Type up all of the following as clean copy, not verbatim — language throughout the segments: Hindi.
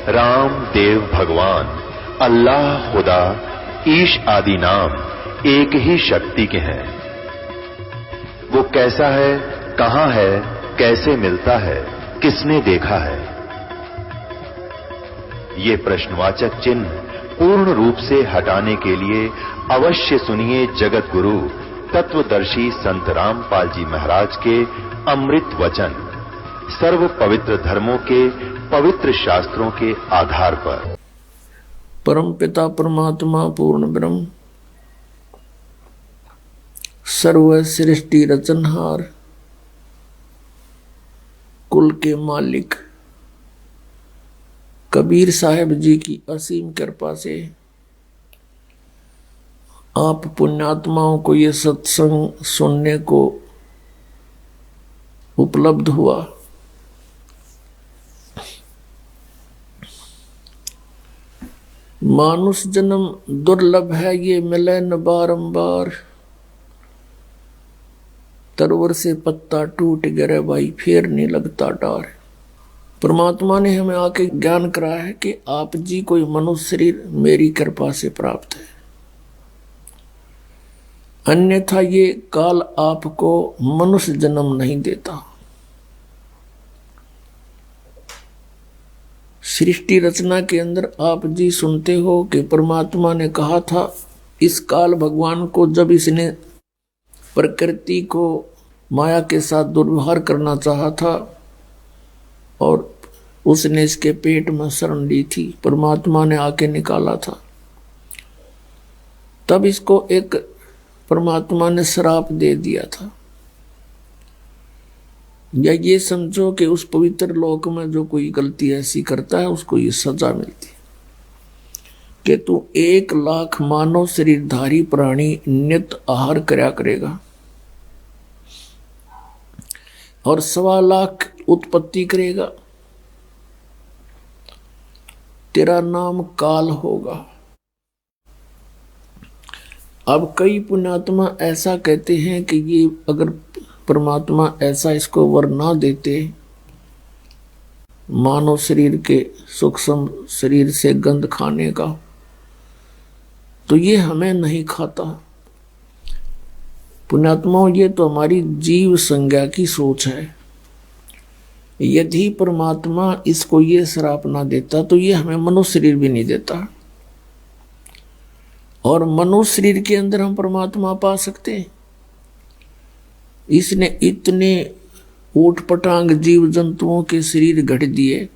राम, देव, भगवान, अल्लाह, खुदा, ईश आदि नाम एक ही शक्ति के हैं। वो कैसा है, कहां है, कैसे मिलता है, किसने देखा है? ये प्रश्नवाचक चिन्ह पूर्ण रूप से हटाने के लिए अवश्य सुनिए जगत गुरु तत्वदर्शी संत रामपाल जी महाराज के अमृत वचन, सर्व पवित्र धर्मों के पवित्र शास्त्रों के आधार पर। परम पिता परमात्मा पूर्ण ब्रह्म, सर्व सृष्टि रचनहार, कुल के मालिक कबीर साहब जी की असीम कृपा से आप पुण्यात्माओं को ये सत्संग सुनने को उपलब्ध हुआ। मानुष जन्म दुर्लभ है, ये मिले न बारंबार। तरवर से पत्ता टूट गिरे भाई, फिर नहीं लगता डार। परमात्मा ने हमें आके ज्ञान कराया है कि आप जी कोई मनुष्य शरीर मेरी कृपा से प्राप्त है, अन्यथा ये काल आपको मनुष्य जन्म नहीं देता। सृष्टि रचना के अंदर आप जी सुनते हो कि परमात्मा ने कहा था, इस काल भगवान को जब इसने प्रकृति को माया के साथ दुर्व्यवहार करना चाहा था और उसने इसके पेट में शरण ली थी, परमात्मा ने आके निकाला था। तब इसको एक परमात्मा ने श्राप दे दिया था, या ये समझो कि उस पवित्र लोक में जो कोई गलती ऐसी करता है उसको ये सजा मिलती है कि तू 1,00,000 मानव शरीरधारी प्राणी नित्य आहार करया करेगा और 1,25,00,000 उत्पत्ति करेगा, तेरा नाम काल होगा। अब कई पुण्यात्मा ऐसा कहते हैं कि ये अगर परमात्मा ऐसा इसको वर ना देते, मानव शरीर के सूक्ष्म शरीर से गंध खाने का, तो ये हमें नहीं खाता। पुण्यात्माओं, ये तो हमारी जीव संज्ञा की सोच है। यदि परमात्मा इसको ये श्राप ना देता तो ये हमें मनुष्य शरीर भी नहीं देता, और मनुष्य शरीर के अंदर हम परमात्मा पा सकते हैं। इसने इतने ऊट पटांग जीव जंतुओं के शरीर गढ़ दिए,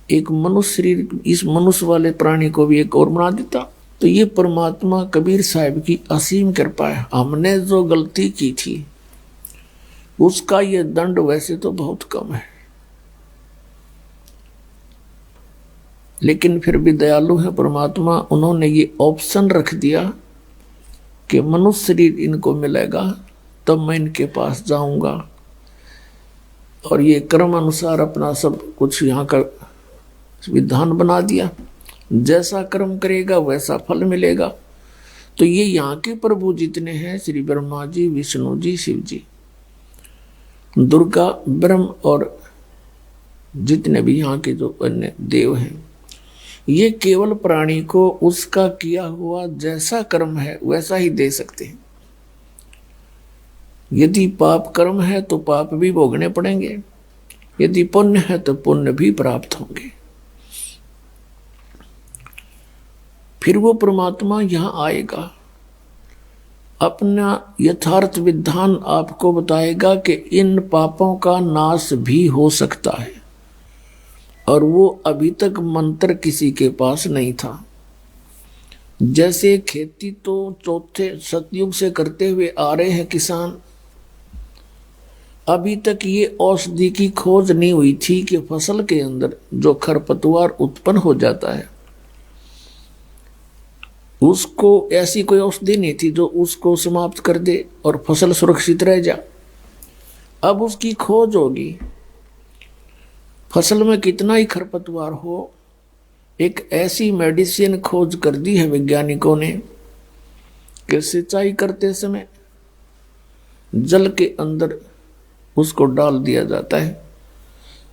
एक मनुष्य शरीर इस मनुष्य वाले प्राणी को भी एक और बना देता। तो ये परमात्मा कबीर साहब की असीम कृपा है। हमने जो गलती की थी उसका ये दंड वैसे तो बहुत कम है, लेकिन फिर भी दयालु है परमात्मा। उन्होंने ये ऑप्शन रख दिया कि मनुष्य शरीर इनको मिलेगा तब मैं इनके पास जाऊंगा, और ये कर्म अनुसार अपना सब कुछ यहाँ का विधान बना दिया। जैसा कर्म करेगा वैसा फल मिलेगा। तो ये यहाँ के प्रभु जितने हैं, श्री ब्रह्मा जी, विष्णु जी, शिव जी, दुर्गा, ब्रह्म और जितने भी यहाँ के जो अन्य देव हैं, ये केवल प्राणी को उसका किया हुआ जैसा कर्म है वैसा ही दे सकते हैं। यदि पाप कर्म है तो पाप भी भोगने पड़ेंगे, यदि पुण्य है तो पुण्य भी प्राप्त होंगे। फिर वो परमात्मा यहां आएगा, अपना यथार्थ विधान आपको बताएगा कि इन पापों का नाश भी हो सकता है, और वो अभी तक मंत्र किसी के पास नहीं था। जैसे खेती तो चौथे सतयुग से करते हुए आ रहे हैं किसान, अभी तक ये औषधि की खोज नहीं हुई थी कि फसल के अंदर जो खरपतवार उत्पन्न हो जाता है उसको ऐसी कोई औषधि नहीं थी जो उसको समाप्त कर दे और फसल सुरक्षित रह जा। अब उसकी खोज होगी। फसल में कितना ही खरपतवार हो, एक ऐसी मेडिसिन खोज कर दी है वैज्ञानिकों ने कि सिंचाई करते समय जल के अंदर उसको डाल दिया जाता है,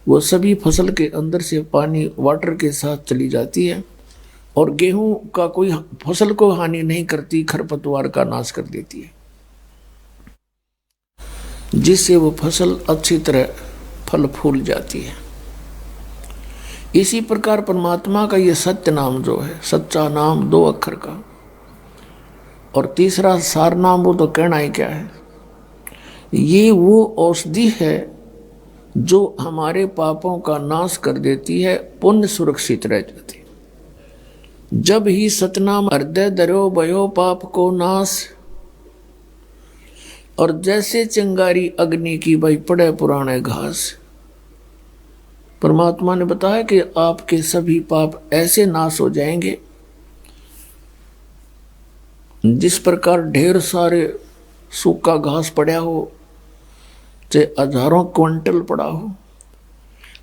वो सभी फसल के अंदर से पानी वाटर के साथ चली जाती है और गेहूं का कोई फसल को हानि नहीं करती, खरपतवार का नाश कर देती है, जिससे वो फसल अच्छी तरह फल फूल जाती है। इसी प्रकार परमात्मा का ये सत्य नाम जो है, सच्चा नाम 2 अक्षर का, और तीसरा सार नाम, वो तो कहना ही क्या है। ये वो औषधि है जो हमारे पापों का नाश कर देती है, पुण्य सुरक्षित रह जाती है। जब ही सतनाम हृदय धरो भयो पाप को नाश, और जैसे चिंगारी अग्नि की भाई पड़े पुराने घास। परमात्मा ने बताया कि आपके सभी पाप ऐसे नाश हो जाएंगे जिस प्रकार ढेर सारे सूखा घास पड़ा हो, चाहे हजारों क्विंटल पड़ा हो,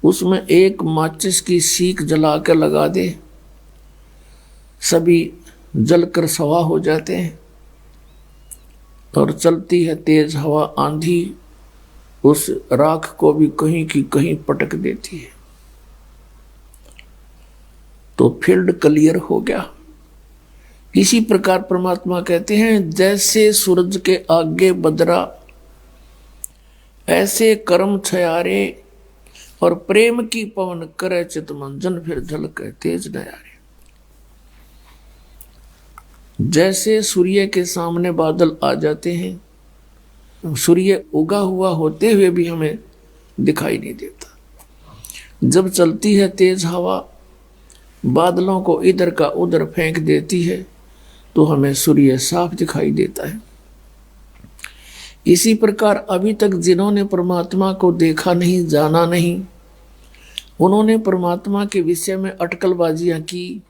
उसमें एक माचिस की सीख जला कर लगा दे, सभी जलकर सवा हो जाते हैं। और चलती है तेज हवा आंधी, उस राख को भी कहीं की कहीं पटक देती है, तो फील्ड क्लियर हो गया। इसी प्रकार परमात्मा कहते हैं, जैसे सूरज के आगे बदरा, ऐसे कर्म छयारे, और प्रेम की पवन करे चित मंजन, फिर झलके तेज नयारे। जैसे सूर्य के सामने बादल आ जाते हैं, सूर्य उगा हुआ होते हुए भी हमें दिखाई नहीं देता। जब चलती है तेज हवा, बादलों को इधर का उधर फेंक देती है, तो हमें सूर्य साफ दिखाई देता है। इसी प्रकार अभी तक जिन्होंने परमात्मा को देखा नहीं, जाना नहीं, उन्होंने परमात्मा के विषय में अटकलबाजियां की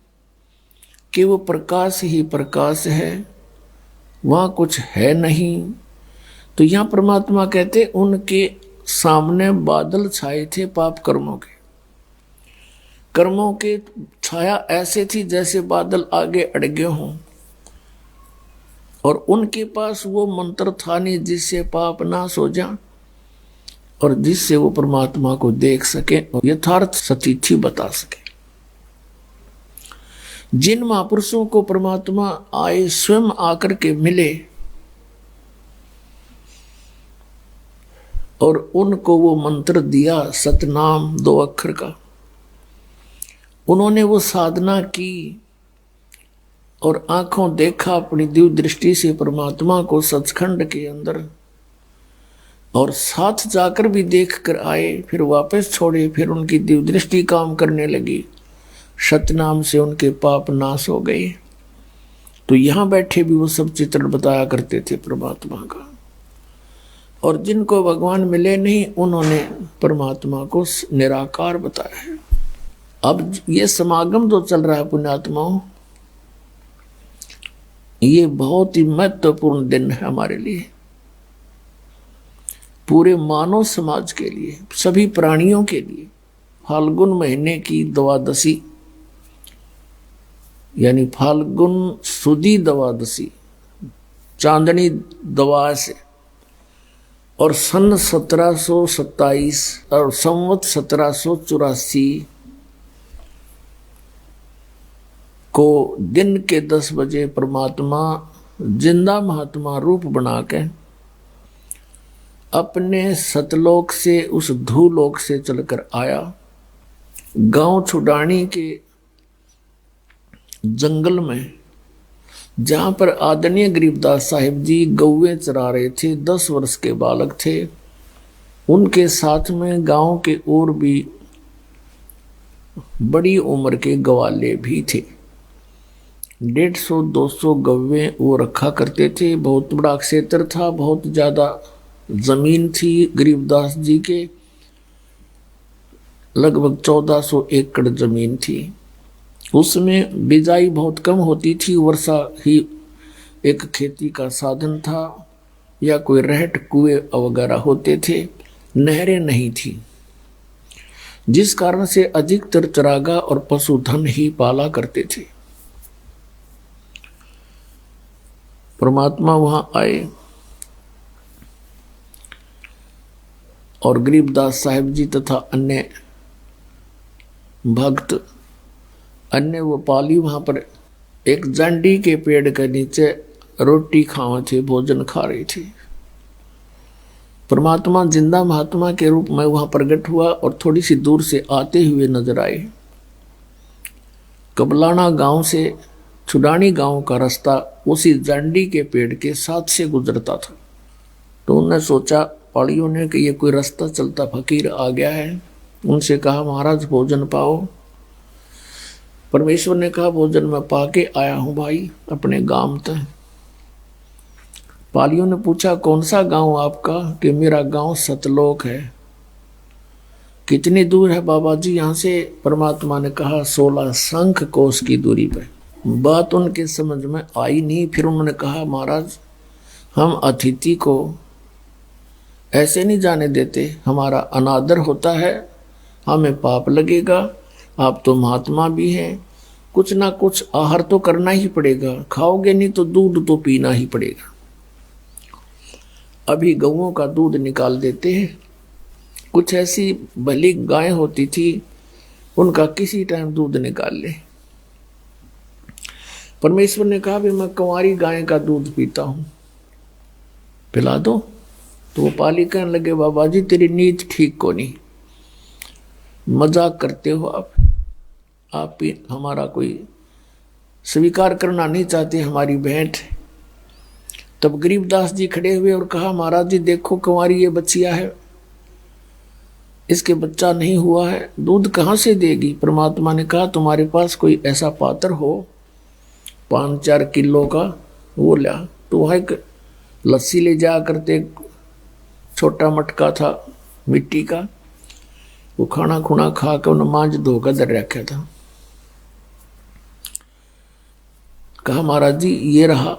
कि वो प्रकाश ही प्रकाश है, वहां कुछ है नहीं। तो यहां परमात्मा कहते उनके सामने बादल छाए थे पाप कर्मों के। कर्मों के छाया ऐसे थी जैसे बादल आगे अड़गे हों, और उनके पास वो मंत्र था नहीं जिससे पाप नाश हो जा और जिससे वो परमात्मा को देख सके और यथार्थ सतीथि बता सके। जिन महापुरुषों को परमात्मा आए, स्वयं आकर के मिले और उनको वो मंत्र दिया सतनाम 2 अक्षर का, उन्होंने वो साधना की और आंखों देखा अपनी दिव्य दृष्टि से परमात्मा को सचखंड के अंदर, और साथ जाकर भी देख कर आए, फिर वापस छोड़े, फिर उनकी दिव्य दृष्टि काम करने लगी, सतनाम से उनके पाप नाश हो गए। तो यहां बैठे भी वो सब चित्रण बताया करते थे परमात्मा का, और जिनको भगवान मिले नहीं उन्होंने परमात्मा को निराकार बताया है। अब ये समागम जो चल रहा है पुण्यात्माओं, ये बहुत ही महत्वपूर्ण दिन है हमारे लिए, पूरे मानव समाज के लिए, सभी प्राणियों के लिए। फाल्गुन महीने की द्वादशी, यानी फाल्गुन सुदी द्वादशी, चांदनी द्वादश, और सन 1727 और संवत 1784 को दिन के 10 बजे परमात्मा जिंदा महात्मा रूप बना के अपने सतलोक से, उस धूलोक से चलकर आया। गांव छुडानी के जंगल में, जहां पर आदरणीय गरीबदास साहिब जी गौवे चरा रहे थे, 10 वर्ष के बालक थे। उनके साथ में गांव के और भी बड़ी उम्र के ग्वाले भी थे। 150-200 गौवे वो रखा करते थे। बहुत बड़ा क्षेत्र था, बहुत ज्यादा जमीन थी गरीबदास जी के, लगभग 1400 एकड़ जमीन थी। उसमें बिजाई बहुत कम होती थी, वर्षा ही एक खेती का साधन था, या कोई रहट कुएं वगैरह होते थे, नहरें नहीं थी, जिस कारण से अधिकतर चरागा और पशुधन ही पाला करते थे। परमात्मा वहां आए और गरीबदास साहिब जी तथा अन्य भक्त, अन्य वो पाली वहां पर एक जांडी के पेड़ के नीचे रोटी खावे थे, भोजन खा रही थी। परमात्मा जिंदा महात्मा के रूप में वहां प्रकट हुआ और थोड़ी सी दूर से आते हुए नजर आए। कबलाना गांव से छुडानी गांव का रास्ता उसी जांडी के पेड़ के साथ से गुजरता था। तो उन्होंने सोचा, पाड़ियों ने, कि ये कोई रास्ता चलता फकीर आ गया है। उनसे कहा, महाराज भोजन पाओ। परमेश्वर ने कहा, भोजन मैं पाके आया हूं भाई अपने गांव तक। पालियों ने पूछा, कौन सा गांव आपका? कि मेरा गांव सतलोक है। कितनी दूर है बाबा जी यहाँ से? परमात्मा ने कहा, 16 शंख कोस की दूरी पर। बात उनके समझ में आई नहीं। फिर उन्होंने कहा, महाराज हम अतिथि को ऐसे नहीं जाने देते, हमारा अनादर होता है, हमें पाप लगेगा। आप तो महात्मा भी हैं, कुछ ना कुछ आहार तो करना ही पड़ेगा, खाओगे नहीं तो दूध तो पीना ही पड़ेगा। अभी गऊओं का दूध निकाल देते हैं। कुछ ऐसी भली गाय होती थी, उनका किसी टाइम दूध निकाल ले। परमेश्वर ने कहा, भी मैं कुंवारी गाय का दूध पीता हूं, पिला दो। तो वो पाली कहने लगे, बाबा जी तेरी नीयत ठीक को नहीं, मजाक करते हो आप भी हमारा कोई स्वीकार करना नहीं चाहते हमारी भेंट। तब गरीबदास जी खड़े हुए और कहा, महाराज जी देखो कुंवारी ये बच्चिया है, इसके बच्चा नहीं हुआ है, दूध कहाँ से देगी? परमात्मा ने कहा, तुम्हारे पास कोई ऐसा पात्र हो 5-4 किलो का, वो ला। तो वहाँ एक लस्सी ले जा करते, छोटा मटका था मिट्टी का, वो खाना खुना खा के उन्हें मांझ धोकर दर रखा था। कहा, महाराज जी ये रहा।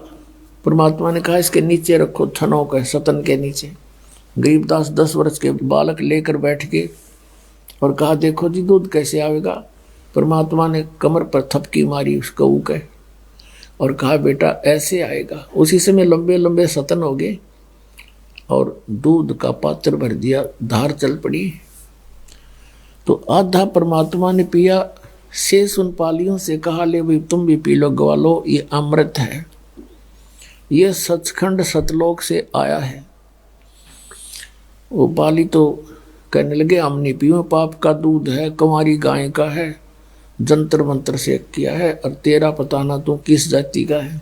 परमात्मा ने कहा, इसके नीचे रखो, थनों के सतन के नीचे। गरीबदास 10 वर्ष के बालक लेकर बैठ गए और कहा, देखो जी दूध कैसे आवेगा? परमात्मा ने कमर पर थपकी मारी उस गऊ के और कहा, बेटा ऐसे आएगा। उसी समय लंबे लंबे सतन हो गए और दूध का पात्र भर दिया, धार चल पड़ी। तो आधा परमात्मा ने पिया। शेष उन पालियों से कहा, ले भाई तुम भी पी लो, ग्वालो, ये अमृत है, ये सचखंड सतलोक से आया है। वो पाली तो कहने लगे, हम नहीं पियो, पाप का दूध है, कुंवारी गाय का है, जंतर मंत्र से किया है, और तेरा पता ना तू किस जाति का है।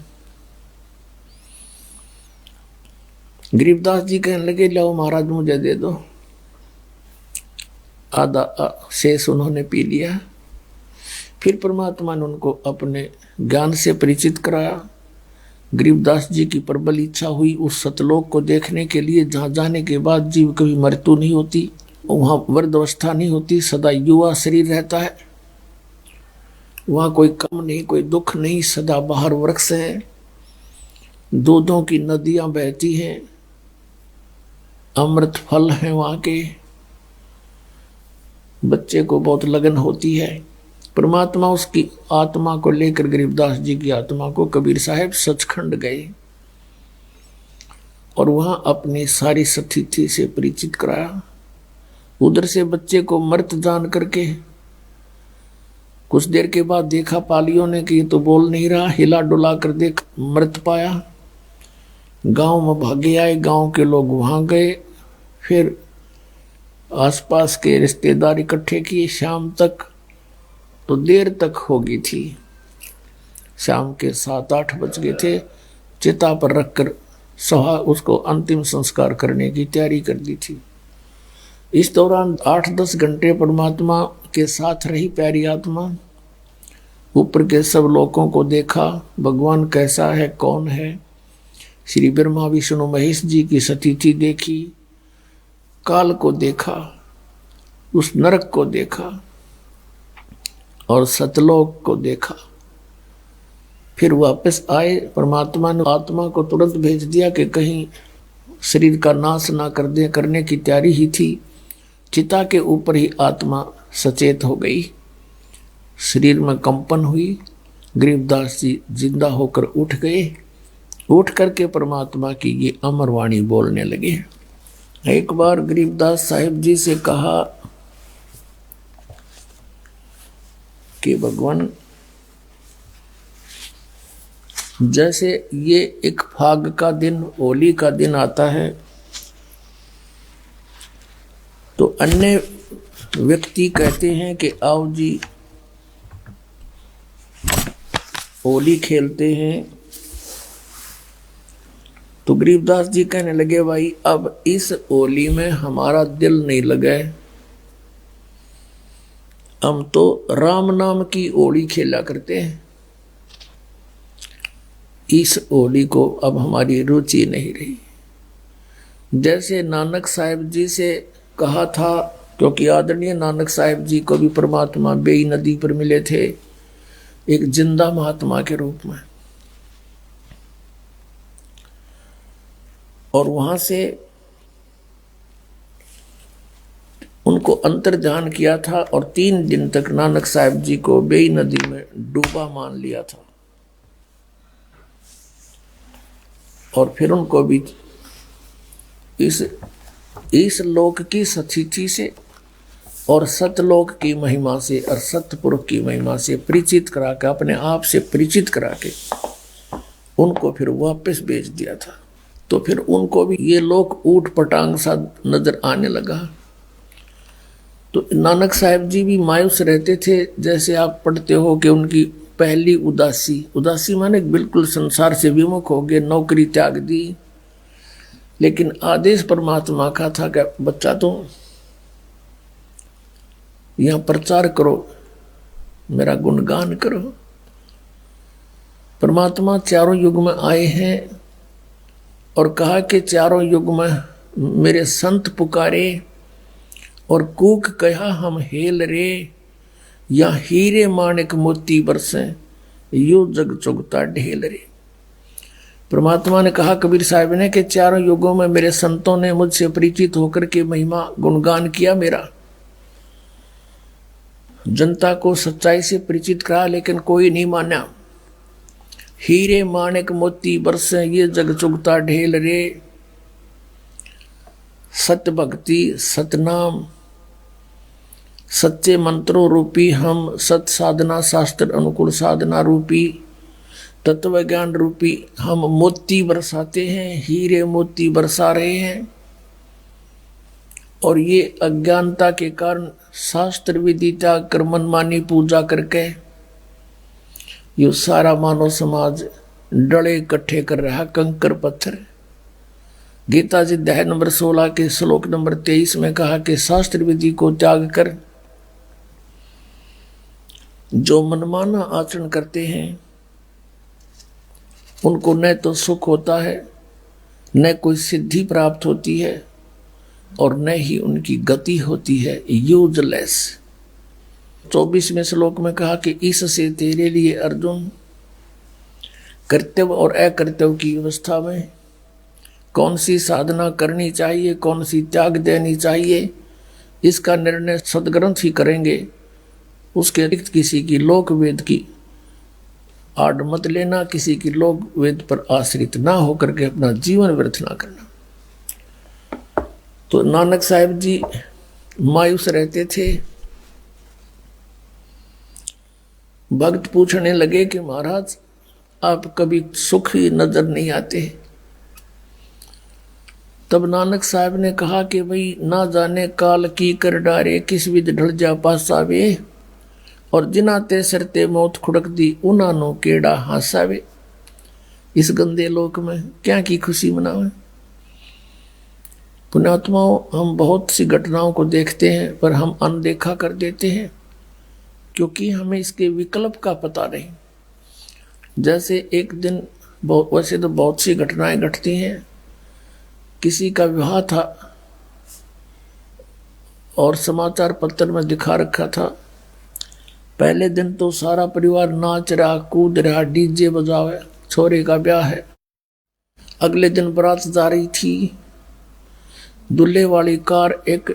गरीबदास जी कहने लगे, लो महाराज मुझे दे दो। आधा शेष उन्होंने पी लिया। फिर परमात्मा ने उनको अपने ज्ञान से परिचित कराया। गरीबदास जी की प्रबल इच्छा हुई उस सतलोक को देखने के लिए, जहाँ जाने के बाद जीव कभी मृत्यु नहीं होती, वहाँ वृद्धावस्था नहीं होती, सदा युवा शरीर रहता है। वहाँ कोई कम नहीं, कोई दुख नहीं, सदा बाहर वृक्ष है, दूधों की नदियां बहती हैं, अमृत फल हैं वहाँ के। बच्चे को बहुत लगन होती है। परमात्मा उसकी आत्मा को लेकर, गरीबदास जी की आत्मा को, कबीर साहब सचखंड गए और वहां अपनी सारी स्थिति से परिचित कराया। उधर से बच्चे को मृत जान करके कुछ देर के बाद देखा पालियों ने कि ये तो बोल नहीं रहा, हिला डुला कर देख मृत पाया। गांव में भागे आए, गांव के लोग वहां गए, फिर आसपास के रिश्तेदार इकट्ठे किए। शाम तक तो देर तक हो गई थी, शाम के 7-8 बज गए थे। चिता पर रखकर सहा उसको अंतिम संस्कार करने की तैयारी कर दी थी। इस दौरान 8-10 घंटे परमात्मा के साथ रही प्यारी आत्मा। ऊपर के सब लोगों को देखा, भगवान कैसा है, कौन है। श्री ब्रह्मा विष्णु महेश जी की स्थिति देखी, काल को देखा, उस नरक को देखा और सतलोक को देखा। फिर वापस आए। परमात्मा ने आत्मा को तुरंत भेज दिया कि कहीं शरीर का नाश ना कर दे, करने की तैयारी ही थी। चिता के ऊपर ही आत्मा सचेत हो गई, शरीर में कंपन हुई। गरीबदास जी जिंदा होकर उठ गए। उठ करके परमात्मा की ये अमर वाणी बोलने लगे। एक बार गरीबदास साहिब जी से कहा कि भगवान, जैसे ये एक फाग का दिन, होली का दिन आता है, तो अन्य व्यक्ति कहते हैं कि आओ जी होली खेलते हैं। तो गरीबदास जी कहने लगे, भाई अब इस होली में हमारा दिल नहीं लगा है, हम तो राम नाम की होली खेला करते हैं, इस होली को अब हमारी रुचि नहीं रही। जैसे नानक साहिब जी से कहा था, क्योंकि आदरणीय नानक साहिब जी को भी परमात्मा बेई नदी पर मिले थे एक जिंदा महात्मा के रूप में, और वहां से उनको अंतर्ध्यान किया था और 3 दिन तक नानक साहिब जी को बेई नदी में डूबा मान लिया था। और फिर उनको भी इस लोक की सतिथि से और सतलोक की महिमा से और सतपुरुष की महिमा से परिचित करा के, अपने आप से परिचित करा के उनको फिर वापस भेज दिया था। तो फिर उनको भी ये लोक ऊट पटांग सा नजर आने लगा। तो नानक साहिब जी भी मायूस रहते थे। जैसे आप पढ़ते हो कि उनकी पहली उदासी माने बिल्कुल संसार से विमुख हो गए, नौकरी त्याग दी। लेकिन आदेश परमात्मा का था कि बच्चा तुम यहां प्रचार करो, मेरा गुणगान करो। परमात्मा चारों युग में आए हैं और कहा कि चारों युग में मेरे संत पुकारे और कूक कहा हम हेल रे, या हीरे माणिक मोती बरसे यो जग चुगता ढेल रे। परमात्मा ने कहा कबीर साहब ने कि चारों युगों में मेरे संतों ने मुझसे परिचित होकर के महिमा गुणगान किया मेरा, जनता को सच्चाई से परिचित करा, लेकिन कोई नहीं माना। हीरे माणिक मोती बरसे ये जग चुगता ढेल रे। सत्य भक्ति सतनाम सच्चे मंत्रों रूपी हम, सत साधना शास्त्र अनुकूल साधना रूपी, तत्व ज्ञान रूपी हम मोती बरसाते हैं, हीरे मोती बरसा रहे हैं। और ये अज्ञानता के कारण शास्त्र विधि त्याग कर मनमानी पूजा करके ये सारा मानव समाज डले इकट्ठे कर रहा, कंकर पत्थर। गीता जी अध्याय नंबर 16 के श्लोक नंबर 23 में कहा कि शास्त्र विधि को त्याग कर जो मनमाना आचरण करते हैं उनको न तो सुख होता है, न कोई सिद्धि प्राप्त होती है, और न ही उनकी गति होती है, यूजलेस। 24वें श्लोक में कहा कि इससे तेरे लिए अर्जुन कर्तव्य और अकर्तव्य की व्यवस्था में कौन सी साधना करनी चाहिए, कौन सी त्याग देनी चाहिए, इसका निर्णय सदग्रंथ ही करेंगे। उसके अतिरिक्त किसी की लोक वेद की आड़ मत लेना, किसी की लोक वेद पर आश्रित ना होकर के अपना जीवन व्यर्थ ना करना। तो नानक साहिब जी मायूस रहते थे। भक्त पूछने लगे कि महाराज आप कभी सुखी नजर नहीं आते। तब नानक साहब ने कहा कि भाई ना जाने काल की कर डारे, किस विध ढल जा पासावे, और जिनाते सरते मौत खुड़क दी उनानो केड़ा हासावे। इस गंदे लोक में क्या की खुशी मनावे। पुण्यात्माओं, हम बहुत सी घटनाओं को देखते हैं पर हम अनदेखा कर देते हैं क्योंकि हमें इसके विकल्प का पता नहीं। जैसे एक दिन वैसे तो बहुत सी घटनाएं घटती हैं। किसी का विवाह था और समाचार पत्र में दिखा रखा था। पहले दिन तो सारा परिवार नाच रहा, कूद रहा, डीजे बजावे, छोरे का ब्याह है। अगले दिन बारात जा रही थी। दूल्हे वाली कार एक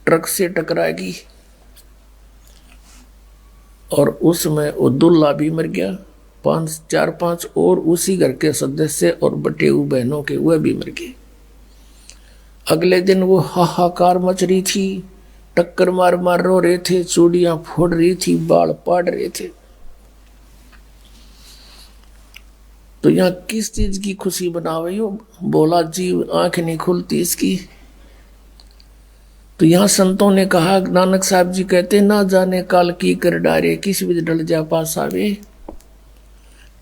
ट्रक से टकराएगी और उसमें वो दूल्हा भी मर गया, 4-5 और उसी घर के सदस्य और बटे हुए बहनों के वह भी मर गए। अगले दिन वो हाहाकार मच रही थी, टक्कर मार मार रो रहे थे, चूड़ियां फोड़ रही थी, बाल पाड़ रहे थे। तो यहाँ किस चीज की खुशी बना रही हो? बोला जीव आंख नहीं खुलती इसकी। तो यहाँ संतों ने कहा, नानक साहब जी कहते ना जाने काल की कर डारे, किस विध डल जा पास आवे,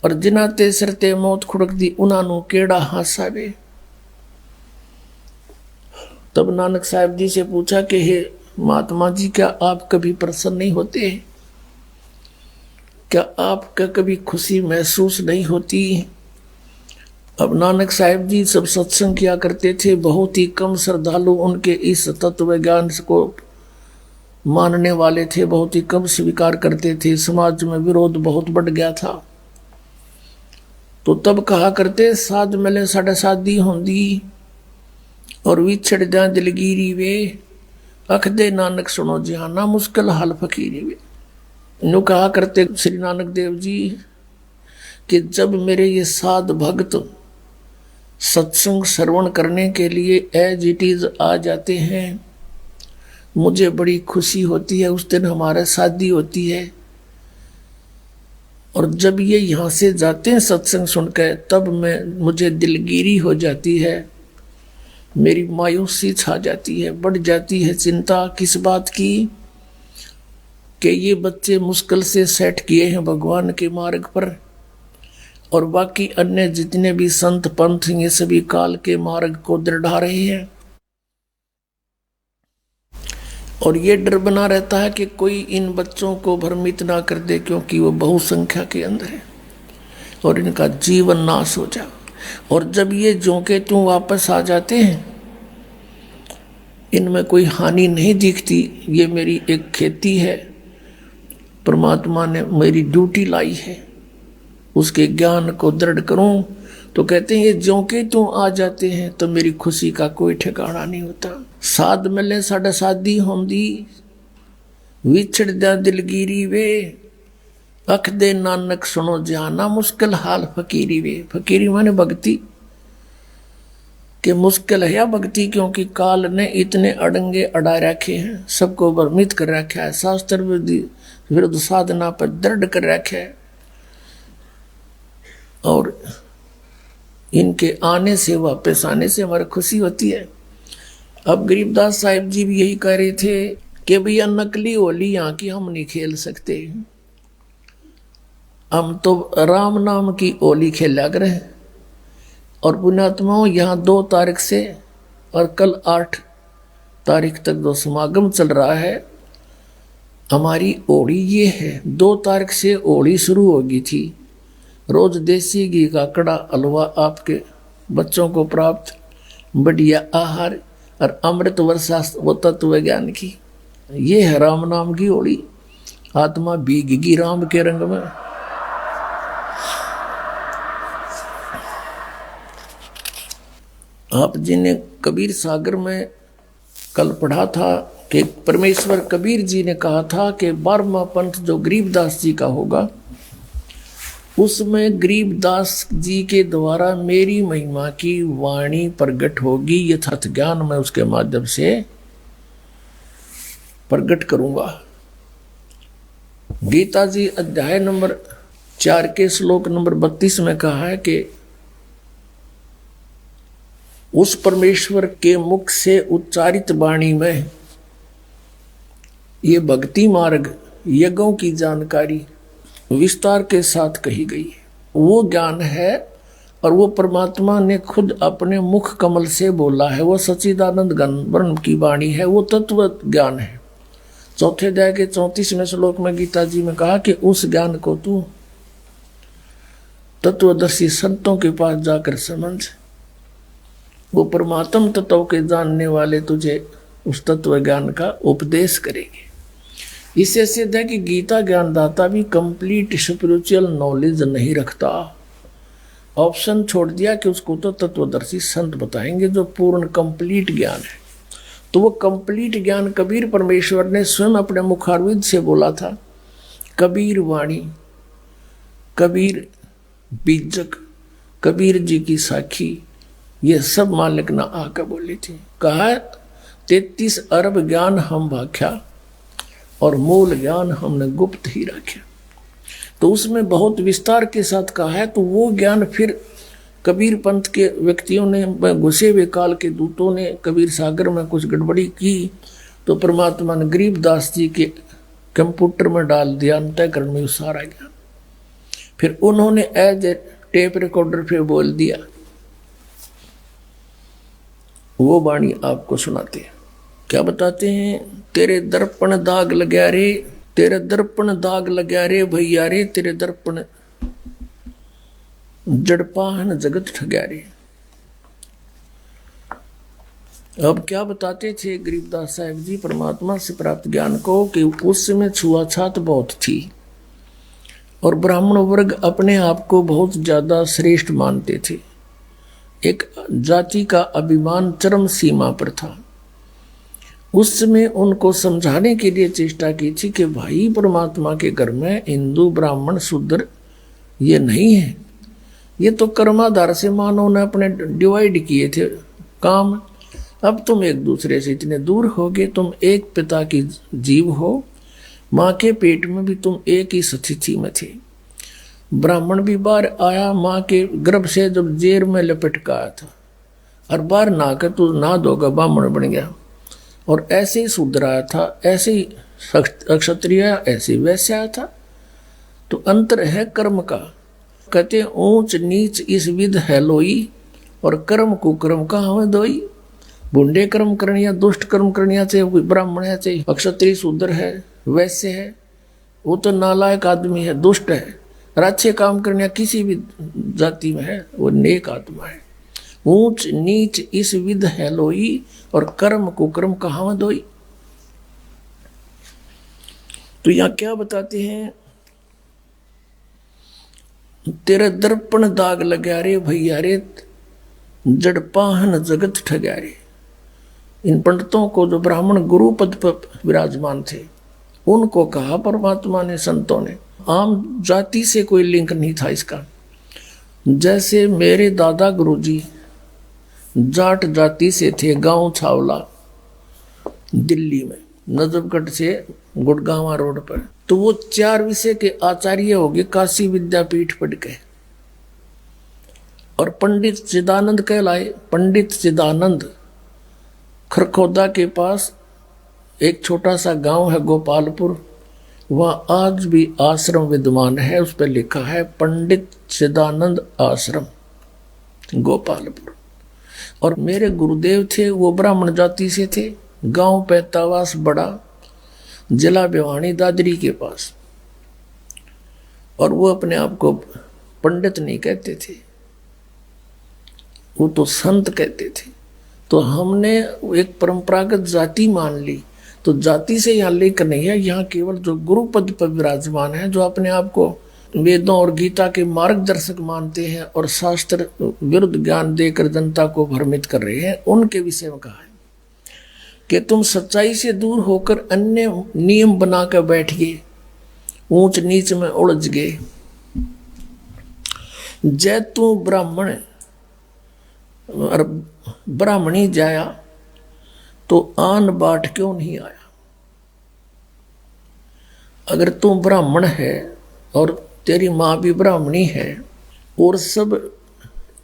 और जिना ते सरते मौत खुड़क दी उन्होंने केड़ा हास आवे। तब नानक साहब जी से पूछा कि हे महात्मा जी, क्या आप कभी प्रसन्न नहीं होते? क्या आपका कभी खुशी महसूस नहीं होती? अब नानक साहब जी सब सत्संग किया करते थे, बहुत ही कम श्रद्धालु उनके इस तत्व ज्ञान को मानने वाले थे, बहुत ही कम स्वीकार करते थे। समाज में विरोध बहुत बढ़ गया था। तो तब कहा करते, साध मिले साढ़े शादी होंदी और विछड़ जा दिलगिरी वे, अख दे नानक सुनो जहाना मुश्किल हाल फकीरी वे। नु कहा करते श्री नानक देव जी कि जब मेरे ये साध भक्त सत्संग श्रवण करने के लिए एज इट इज आ जाते हैं, मुझे बड़ी खुशी होती है। उस दिन हमारा शादी होती है, और जब ये यहाँ से जाते हैं सत्संग सुनकर, तब मुझे दिलगिरी हो जाती है, मेरी मायूसी छा जाती है, बढ़ जाती है चिंता। किस बात की? कि ये बच्चे मुश्किल से सेट किए हैं भगवान के मार्ग पर, और बाकी अन्य जितने भी संत पंथ ये सभी काल के मार्ग को दृढ़ा रहे हैं। और ये डर बना रहता है कि कोई इन बच्चों को भ्रमित ना कर दे, क्योंकि वो बहुसंख्या के अंदर है और इनका जीवन नाश हो जाए। और जब ये ज्यों के त्यों वापस आ जाते हैं, इनमें कोई हानि नहीं दिखती। ये मेरी एक खेती है, परमात्मा ने मेरी ड्यूटी लाई है, उसके ज्ञान को दृढ़ करूं। तो कहते हैं ये ज्यों के त्यों आ जाते हैं, तो मेरी खुशी का कोई ठिकाना नहीं होता। साध मिले साढ़े शादी होंदी, विछड़ जा दिलगिरी वे, अख दे नानक सुनो जाना मुश्किल हाल फकीरी वे। फकीरी माने भक्ति के मुश्किल है या भक्ति, क्योंकि काल ने इतने अड़ंगे अड़ा रखे हैं, सबको भ्रमित कर रखा है, शास्त्र विरुद्ध साधना पर दृढ़ कर रखा है। और इनके आने से, वापस आने से हमारी खुशी होती है। अब गरीबदास साहिब जी भी यही कह रहे थे कि भैया नकली होली यहाँ की हम नहीं खेल सकते, हम तो राम नाम की होली खेला करें। और पुण्यात्माओं, यहाँ 2 तारीख से और कल 8 तारीख तक जो समागम चल रहा है, हमारी होली ये है। 2 तारीख से होली शुरू होगी थी। रोज देसी घी का कड़ा हलवा आपके बच्चों को प्राप्त, बढ़िया आहार और अमृत वर्षा वो तत्व ज्ञान की। ये है राम नाम की होली। आत्मा भीगेगी राम के रंग में। आप जी ने कबीर सागर में कल पढ़ा था कि परमेश्वर कबीर जी ने कहा था कि 12वां पंथ जो गरीबदास जी का होगा, उसमें गरीबदास जी के द्वारा मेरी महिमा की वाणी प्रकट होगी। यथार्थ ज्ञान मैं उसके माध्यम से प्रकट करूंगा। गीता जी अध्याय नंबर 4 के श्लोक नंबर 32 में कहा है कि उस परमेश्वर के मुख से उच्चारित वाणी में ये भक्ति मार्ग यज्ञों की जानकारी विस्तार के साथ कही गई है। वो ज्ञान है और वो परमात्मा ने खुद अपने मुख कमल से बोला है। वो सच्चिदानंद घन ब्रह्म की वाणी है, वो तत्व ज्ञान है। 4 अध्याय के 34वें श्लोक में गीता जी में कहा कि उस ज्ञान को तू तत्वदर्शी संतों के पास जाकर समझ, वो परमात्म तत्व के जानने वाले तुझे उस तत्व ज्ञान का उपदेश करेंगे। इससे सिद्ध है कि गीता ज्ञानदाता भी कंप्लीट स्पिरिचुअल नॉलेज नहीं रखता। ऑप्शन छोड़ दिया कि उसको तो तत्वदर्शी संत बताएंगे जो पूर्ण कंप्लीट ज्ञान है। तो वो कंप्लीट ज्ञान कबीर परमेश्वर ने स्वयं अपने मुखारविंद से बोला था। कबीर वाणी, कबीर बीजक, कबीर जी की साखी, ये सब मालिक ना आकर बोली थी। कहा 33 अरब ज्ञान हम भाख्या और मूल ज्ञान हमने गुप्त ही रखा। तो उसमें बहुत विस्तार के साथ कहा है। तो वो ज्ञान फिर कबीर पंथ के व्यक्तियों ने, घुसे हुए काल के दूतों ने कबीर सागर में कुछ गड़बड़ी की, तो परमात्मा ने गरीबदास जी के कंप्यूटर में डाल दिया अंतःकरण में सारा ज्ञान। फिर उन्होंने एज ए टेप रिकॉर्डर पे बोल दिया। वो वाणी आपको सुनाते हैं। क्या बताते हैं? तेरे दर्पण दाग लग्या रे, तेरे दर्पण दाग लग्या रे भैया रे, तेरे दर्पण जड़पाहन जगत ठग्या रे। अब क्या बताते थे गरीबदास साहब जी परमात्मा से प्राप्त ज्ञान को, कि उस समय छुआछात बहुत थी और ब्राह्मण वर्ग अपने आप को बहुत ज्यादा श्रेष्ठ मानते थे। एक जाति का अभिमान चरम सीमा पर था। उस समय उनको समझाने के लिए चेष्टा की थी कि भाई परमात्मा के घर में हिंदू ब्राह्मण शूद्र ये नहीं है, ये तो कर्माधार से मानव ने अपने डिवाइड किए थे काम। अब तुम एक दूसरे से इतने दूर हो गए, तुम एक पिता की जीव हो, माँ के पेट में भी तुम एक ही स्थिति में थे। ब्राह्मण भी बाहर आया माँ के गर्भ से जब जेर में लपेट का आया था, और बाहर नहाकर तू नहा धोकर ब्राह्मण बन गया। और ऐसे ही शूद्र आया था, ऐसे ही क्षत्रिय, ऐसे ही वैश्य आया था। तो अंतर है कर्म का। कहते ऊंच नीच इस विध है लोई, और कर्म कुकर्म कहाँ में दोई। बुंडे कर्म करनिया, दुष्ट कर्म करनिया, चाहे ब्राह्मण है, चाहे क्षत्रिय शूद्र है, वैश्य है, वो तो नालायक आदमी है, दुष्ट है। और अच्छे काम करनिया किसी भी जाति में है, वो नेक आत्मा है। ऊंच नीच इस विध है लोई, और कर्म कुकर्म कहाँ में दोई। तो यहाँ क्या बताते हैं? तेरे दर्पण दाग लग्या रे भैया रे, जड़पाहन जगत ठग्या रे। इन पंडितों को जो ब्राह्मण गुरु पद पर विराजमान थे, उनको कहा परमात्मा ने, संतों ने। आम जाति से कोई लिंक नहीं था इसका। जैसे मेरे दादा गुरुजी जाट जाति से थे, गांव छावला दिल्ली में, नजफगढ़ से गुड़गांवा रोड पर। तो वो 4 विषय के आचार्य हो गए, काशी विद्यापीठ पढ़ के, और पंडित चिदानंद कहलाए। पंडित चिदानंद खरखोदा के पास एक छोटा सा गांव है गोपालपुर, वहां आज भी आश्रम विद्यमान है। उस पर लिखा है पंडित चिदानंद आश्रम गोपालपुर। और मेरे गुरुदेव थे, वो ब्राह्मण जाति से थे। गांव पैतावास बड़ा, जिला भिवानी दादरी के पास। और वो अपने आप को पंडित नहीं कहते थे, वो तो संत कहते थे। तो हमने एक परंपरागत जाति मान ली। तो जाति से यहाँ लिंक नहीं है, यहाँ केवल जो गुरु पद पर विराजमान है, जो अपने आप को वेदों और गीता के मार्गदर्शक मानते हैं और शास्त्र विरुद्ध ज्ञान देकर जनता को भ्रमित कर रहे हैं, उनके विषय में कहा है कि तुम सच्चाई से दूर होकर अन्य नियम बनाकर बैठ गए, ऊंच नीच में उलझ गए। जय तू ब्राह्मण और ब्राह्मणी जाया, तो आन बाट क्यों नहीं आया। अगर तू ब्राह्मण है और तेरी माँ भी ब्राह्मणी है, और सब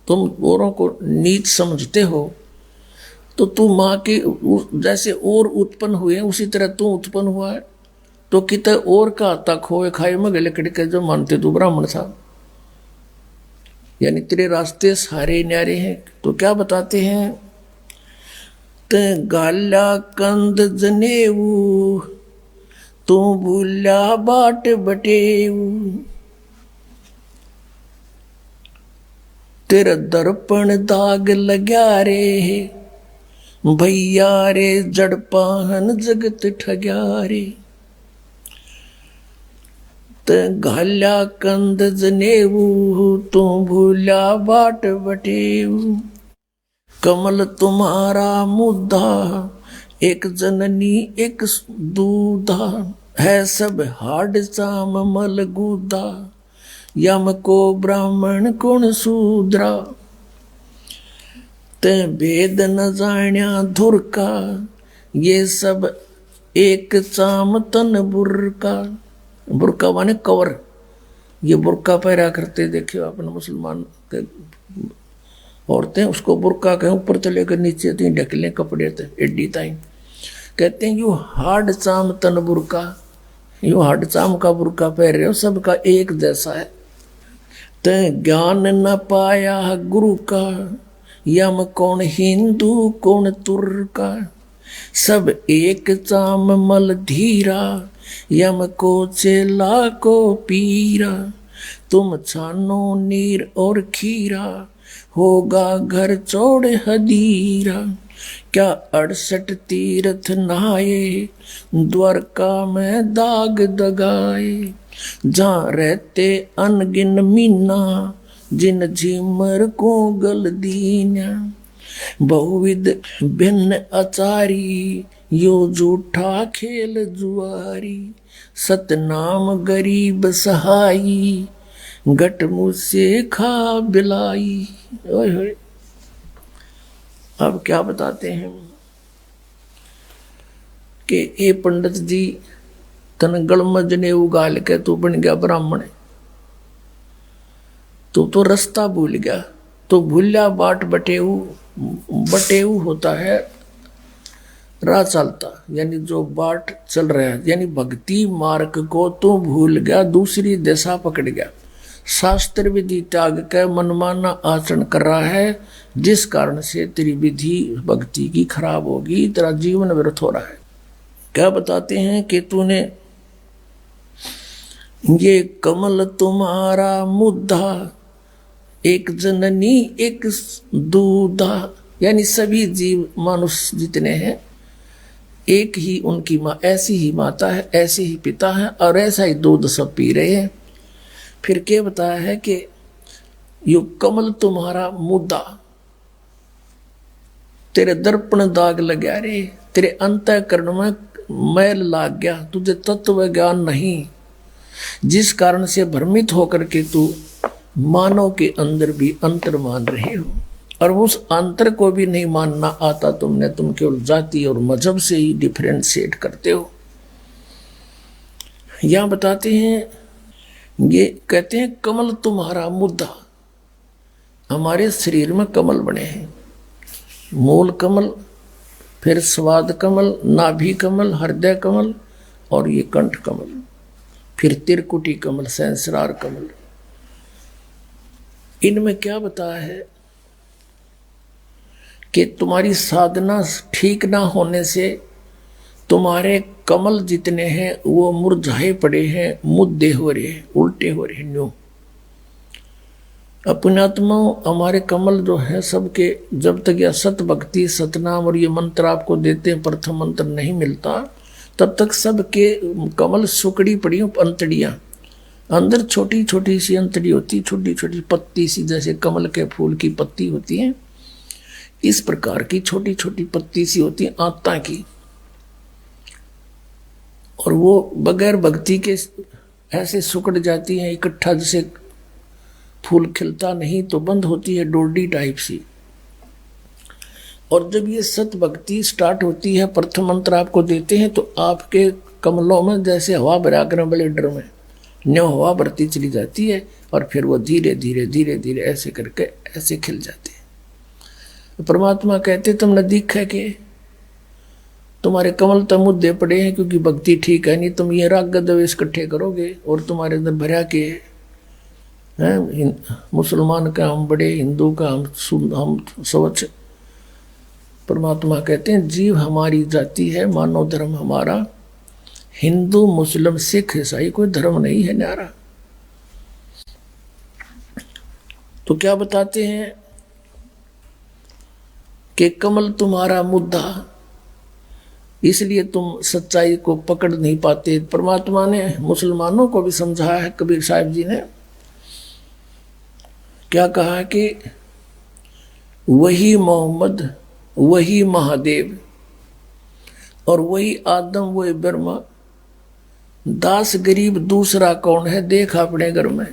तुम औरों को नीच समझते हो, तो तू माँ के जैसे और उत्पन्न हुए उसी तरह तू उत्पन्न हुआ है। तो कितने और का आता खोए खाए में गले कड़के जो मानते तू ब्राह्मण था, यानी तेरे रास्ते सारे न्यारे हैं। तो क्या बताते हैं? ते गाला कंद जनेऊ, तू भूला बाट बटेऊ। तेरा दर्पण दाग लग्या रे भैया रे, जड़पाहन जगत ठग्या रे। घाल्या कंद जनेऊ, तू भूला बाट बटेऊ। कमल तुम्हारा मुद्दा, एक जननी एक दूधा। है सब हाड चाम मल गुदा, यम को ब्राह्मण कौन शूद्रा। ते भेद न जाण्या धुर का, ये सब एक चाम तन बुरका। बुरका माने कवर, ये बुरका पहरा करते देखियो अपने मुसलमान के औरतें, उसको बुरका कहें, ऊपर से लेकर नीचे तीन ढकले कपड़े थे एडी ताई, कहते हैं यू हार्ड चाम तन बुरका, यू हार्ड चाम का बुरका पहन रहे हो, सबका एक जैसा है। ते ज्ञान न पाया गुरु का, यम कौन हिंदू कौन तुर्का, सब एक चाम मल धीरा, यम को चेला को पीरा, तुम छानो नीर और खीरा, होगा घर चौड़े हदीरा, क्या 68 तीर्थ नहाए, द्वारका में दाग दगाए, जहाँ रहते अनगिन मीना, जिन झिमर को गल दीना, बहुविध भिन्न आचारी, यो झूठा खेल जुआरी, सतनाम गरीब सहाई, गट मुझसे खा बिलाई। ओए होए, अब क्या बताते हैं कि ए पंडित जी तन गलमज ने उगाल के तू बन गया ब्राह्मण, तू तो रास्ता भूल गया, तो भूलिया बाट बटेऊ, बटेऊ होता है राह चलता, यानी जो बाट चल रहा है, यानी भक्ति मार्ग को तू भूल गया, दूसरी दिशा पकड़ गया, शास्त्र विधि त्याग के मनमाना आचरण कर रहा है, जिस कारण से तेरी विधि भक्ति की खराब होगी, तेरा जीवन व्यर्थ हो रहा है। क्या बताते हैं कि तूने ये कमल तुम्हारा मुद्दा, एक जननी एक दूधा, यानी सभी जीव मनुष्य जितने हैं एक ही उनकी माँ, ऐसी ही माता है, ऐसे ही पिता है, और ऐसा ही दूध सब पी रहे हैं। फिर क्या बताया है कि यो कमल तुम्हारा मुद्दा, तेरे दर्पण दाग लगा रे, तेरे अंतःकरण में मैल लाग गया, तुझे तत्व ज्ञान नहीं, जिस कारण से भ्रमित होकर के तू मानव के अंदर भी अंतर मान रहे हो, और उस अंतर को भी नहीं मानना आता तुमने, तुम केवल जाति और मजहब से ही डिफरेंशिएट करते हो। यहां बताते हैं, ये कहते हैं कमल तुम्हारा मुद्दा, हमारे शरीर में कमल बने हैं, मूल कमल, फिर स्वाद कमल, नाभि कमल, हृदय कमल, और ये कंठ कमल, फिर त्रिकुटी कमल, सहस्रार कमल। इनमें क्या बताया है कि तुम्हारी साधना ठीक ना होने से तुम्हारे कमल जितने हैं वो मुरझाए पड़े हैं, मुद्दे हो रहे हैं, उल्टे हो रहे हैं। न्यू अपने आत्मा हमारे कमल जो है सबके, जब तक यह सत भक्ति सतनाम और ये मंत्र आपको देते हैं, प्रथम मंत्र नहीं मिलता, तब तक सबके कमल सुकड़ी पड़ी अंतड़ियां, अंदर छोटी छोटी सी अंतड़ी होती, छोटी छोटी पत्ती सी, जैसे कमल के फूल की पत्ती होती है, इस प्रकार की छोटी छोटी पत्ती सी होती है आत्ता की, और वो बगैर भक्ति के ऐसे सुकड़ जाती हैं इकट्ठा, जैसे फूल खिलता नहीं तो बंद होती है, डोडी टाइप सी। और जब ये सत भक्ति स्टार्ट होती है, प्रथम मंत्र आपको देते हैं, तो आपके कमलों में जैसे हवा भरा कर ब्लेडर में न्यो हवा भरती चली जाती है, और फिर वो धीरे धीरे धीरे धीरे ऐसे करके ऐसे खिल जाते हैं। परमात्मा कहते तुमने देखा कि तुम्हारे कमल तो मुद्दे पड़े हैं, क्योंकि भक्ति ठीक है नहीं, तुम ये राग द्वेष इकट्ठे करोगे और तुम्हारे अंदर भरा के हैं, मुसलमान का हम बड़े, हिंदू का हम स्वच्छ। परमात्मा कहते हैं जीव हमारी जाति है, मानव धर्म हमारा, हिंदू मुस्लिम सिख ईसाई कोई धर्म नहीं है न्यारा। तो क्या बताते हैं कि कमल तुम्हारा मुद्दा, इसलिए तुम सच्चाई को पकड़ नहीं पाते। परमात्मा ने मुसलमानों को भी समझाया है, कबीर साहिब जी ने क्या कहा कि वही मोहम्मद, वही महादेव, और वही आदम, वही ब्रह्मा, दास गरीब दूसरा कौन है, देख अपने घर में।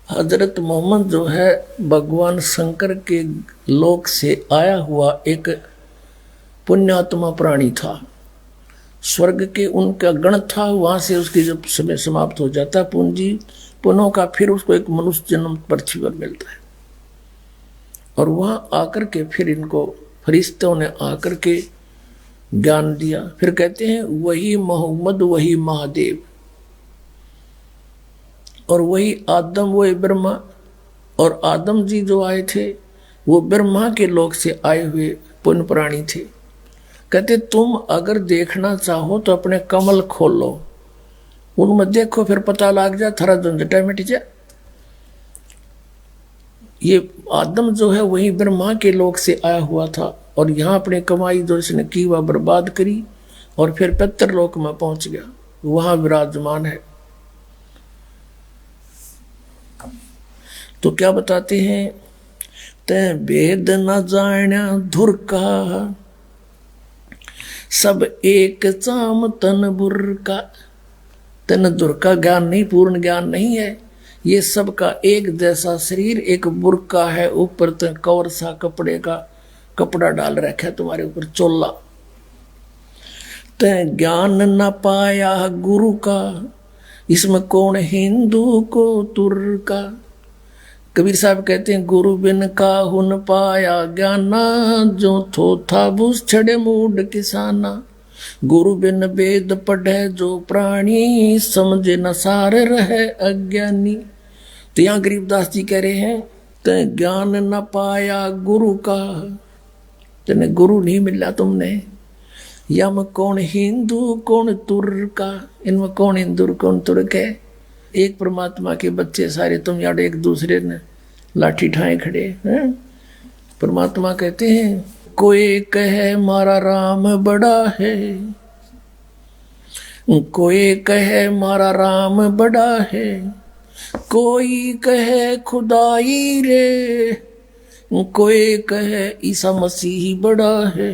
हजरत मोहम्मद जो है भगवान शंकर के लोक से आया हुआ एक पुण्यात्मा प्राणी था। स्वर्ग के उनका गण था, वहां से उसकी जब समय समाप्त हो जाता पूंजी पुनों का, फिर उसको एक मनुष्य जन्म पृथ्वी पर मिलता है। और वहां आकर के फिर इनको फरिश्तों ने आकर के ज्ञान दिया। फिर कहते हैं वही मोहम्मद वही महादेव और वही आदम वही ब्रह्मा। और आदम जी जो आए थे वो ब्रह्मा के लोक से आए हुए पुण्य प्राणी थे। कहते तुम अगर देखना चाहो तो अपने कमल खोलो, उनमें देखो, फिर पता लग जा, थारा झंझटा मिट जा। ये आदम जो है वही ब्रह्मा के लोक से आया हुआ था और यहाँ अपनी कमाई जो इसने की वह बर्बाद करी और फिर पितर लोक में पहुंच गया, वहां विराजमान है। तो क्या बताते हैं, तै भेद न जाण्या धुर का, सब एक चाम तन बुर का। तन दुर का ज्ञान नहीं, पूर्ण ज्ञान नहीं है। ये सब का एक जैसा शरीर, एक बुरका है, ऊपर तो कवर सा कपड़े का कपड़ा डाल रखा है तुम्हारे ऊपर, चोला। तै ज्ञान न पाया गुरु का, इसमें कौन हिंदू को तुर का। कबीर साहब कहते हैं गुरु बिन काहुन पाया ज्ञाना, जो थो था बुस छड़े मूड किसाना। गुरु बिन वेद पढ़े जो प्राणी, समझे न सार रहे अज्ञानी। तो यहाँ गरीबदास जी कह रहे हैं ते ज्ञान न पाया गुरु का, तेने गुरु नहीं मिला तुमने। यम कौन हिंदू कौन तुर्क का, इनमें कौन हिंदू कौन तुर्क है। एक परमात्मा के बच्चे सारे तुम यार एक दूसरे ने लाठी ठाए खड़े हैं। परमात्मा कहते हैं कोई कहे मारा राम बड़ा है, कोई कहे मारा राम बड़ा है, कोई कहे खुदाई रे, कोई कहे ईसा मसीह बड़ा है।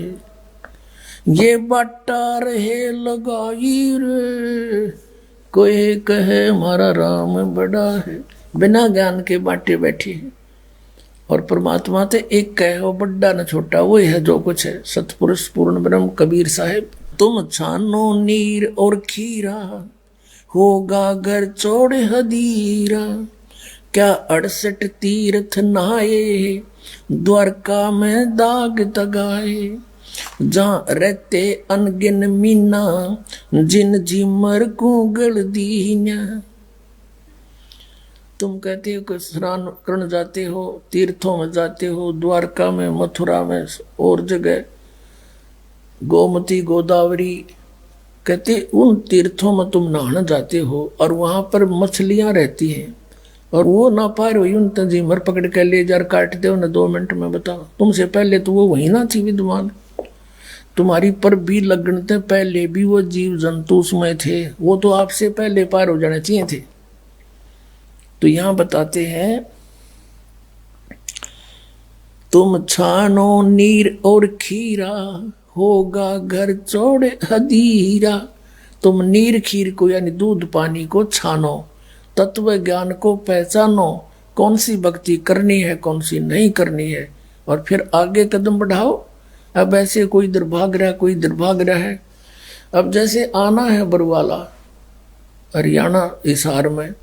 ये बाटा रहे लगाई रे, कोई कहे हमारा राम बड़ा है। बिना ज्ञान के बाटे बैठे हैं और परमात्मा ते एक कहे हो, बड़ा न छोटा, वही है जो कुछ है। सतपुरुष पूर्ण ब्रह्म कबीर साहिब। तुम छानो नीर और खीरा, होगा घर चौड़ हदीरा। क्या 68 तीर्थ नहाए, द्वारका में दाग तगाए। जहाँ रहते अनगिन मीना, जिन झिमर को गल दीना। तुम कहते हो कि स्नान करने जाते हो, तीर्थों में जाते हो, द्वारका में, मथुरा में और जगह, गोमती गोदावरी, कहते उन तीर्थों में तुम नहाने जाते हो और वहां पर मछलियां रहती हैं और वो ना पार हुई उन तंजीमर पकड़ के ले जा काट दे उन्हें 2 मिनट में। बताओ, तुमसे पहले तो वो वही ना थी विद्वान, तुम्हारी पर भी लगने पहले भी वो जीव जंतु उसमें थे, वो तो आपसे पहले पार हो जाने चाहिए थे। तो यहां बताते हैं तुम छानो नीर और खीरा, होगा घर चौड़े हदीरा। तुम नीर खीर को यानी दूध पानी को छानो, तत्व ज्ञान को पहचानो, कौन सी भक्ति करनी है कौन सी नहीं करनी है, और फिर आगे कदम बढ़ाओ। अब ऐसे कोई इधर भाग रहा है, कोई इधर भाग रहा है। अब जैसे आना है बरवाला हरियाणा हिसार में,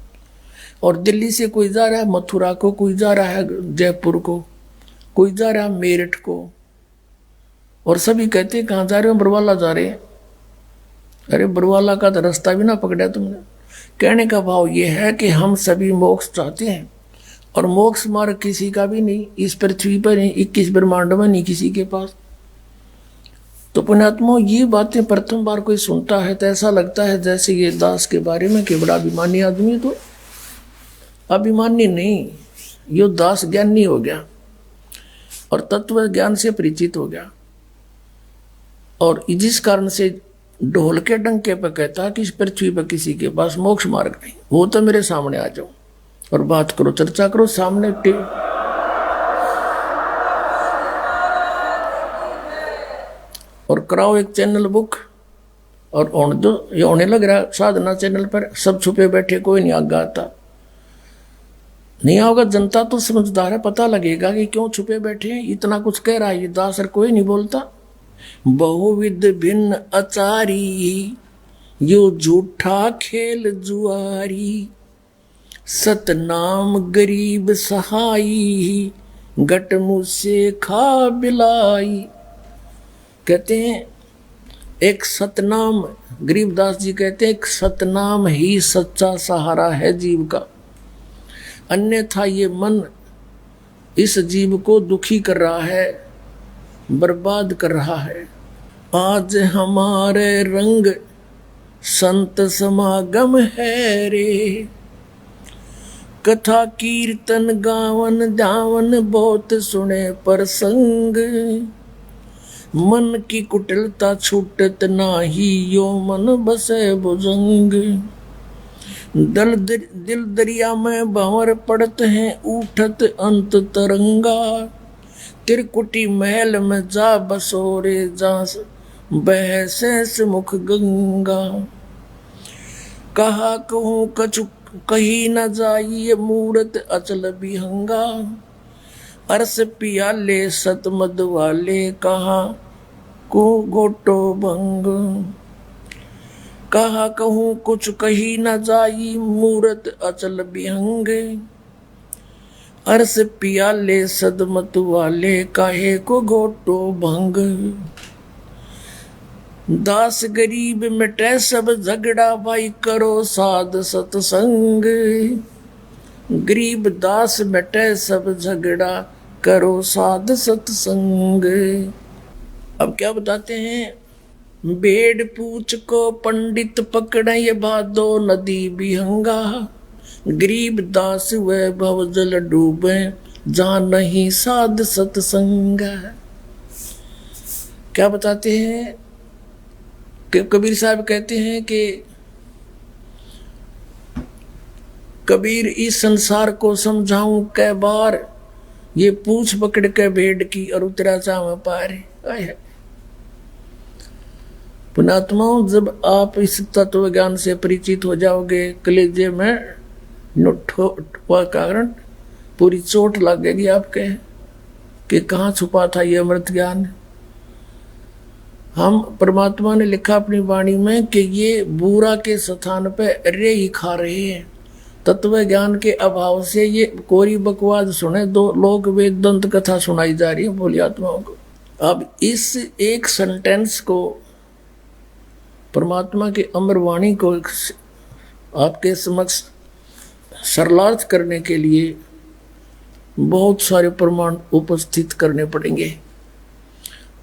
और दिल्ली से कोई जा रहा है मथुरा को, कोई जा रहा है जयपुर को, कोई जा रहा है मेरठ को, और सभी कहते हैं कहाँ जा रहे हो, बरवाला जा रहे हैं। अरे बरवाला का तो रास्ता भी ना पकड़ा तुमने। कहने का भाव ये है कि हम सभी मोक्ष चाहते हैं और मोक्ष मार्ग किसी का भी नहीं, इस पृथ्वी पर नहीं, 21 ब्रह्मांड में नहीं किसी के पास। तो पुण्यात्मा ये बातें प्रथम बार कोई सुनता है तो ऐसा लगता है जैसे ये दास के बारे में कि बड़ा अभिमानी आदमी। तो अभिमानी नहीं, यो दास ज्ञानी हो गया और तत्व ज्ञान से परिचित हो गया, और जिस कारण से ढोल के डंके पर कहता कि इस पृथ्वी पर किसी के पास मोक्ष मार्ग नहीं। वो तो मेरे सामने आ जाओ और बात करो, चर्चा करो सामने। और कराओ एक चैनल बुक और ये होने लग रहा साधना चैनल पर, सब छुपे बैठे, कोई नहीं आगे आता। नहीं आओगे जनता तो समझदार है, पता लगेगा कि क्यों छुपे बैठे हैं। इतना कुछ कह रहा है ये दास, कोई नहीं बोलता। बहुविध भिन्न अचारी, यो झूठा खेल जुआरी, सतनाम गरीब सहाई, गट मुझसे खा बिलाई। कहते हैं एक सतनाम, गरीबदास जी कहते हैं एक सतनाम ही सच्चा सहारा है जीव का, अन्यथा ये मन इस जीव को दुखी कर रहा है, बर्बाद कर रहा है। आज हमारे रंग संत समागम है रे, कथा कीर्तन गावन धावन बहुत सुने प्रसंग, मन की कुटिलता छूटत नाही, यो मन बसे भुजंग। दिल दरिया में भंवर पड़त हैं, उठत अंत तरंगा, त्रिकुटी महल में जा बसोरे, जा बह से मुख गंगा। कहा कहूँ कछु कही न जाइए, मूरत अचल बिहंगा, अरस पियाले सतमद वाले, कहा को गोटो भंग। कहा कहूँ कुछ कही न जाई, मूरत अचल बिहंग, अरस पियाले सदमत वाले, काहे को गोटो भंग। दास गरीब मिटे सब झगड़ा, भाई करो साध सतसंग, गरीब दास मिटे सब झगड़ा, करो साध सतसंग। अब क्या बताते हैं, भेड़ पूछ को पंडित पकड़े, ये भादो नदी बिहंगा, गरीब दास व भव जल डूबे, जहाँ नहीं साध सतसंग। क्या बताते हैं कि कबीर साहब कहते हैं कि कबीर इस संसार को समझाऊं कै बार, ये पूछ पकड़ के भेड़ की और उतरा चाव पार। पुणात्माओं, जब आप इस तत्व ज्ञान से परिचित हो जाओगे, कलेजे में कारण पूरी चोट लगेगी आपके कि कहाँ छुपा था ये अमृत ज्ञान। हम परमात्मा ने लिखा अपनी वाणी में कि ये बुरा के स्थान पे रे ही खा रहे हैं। तत्व ज्ञान के अभाव से ये कोरी बकवास सुने, दो लोग वेद दंत कथा सुनाई जा रही है भोली आत्माओं को। अब इस एक सेंटेंस को, परमात्मा की अमर वाणी को आपके समक्ष सरलार्थ करने के लिए बहुत सारे प्रमाण उपस्थित करने पड़ेंगे।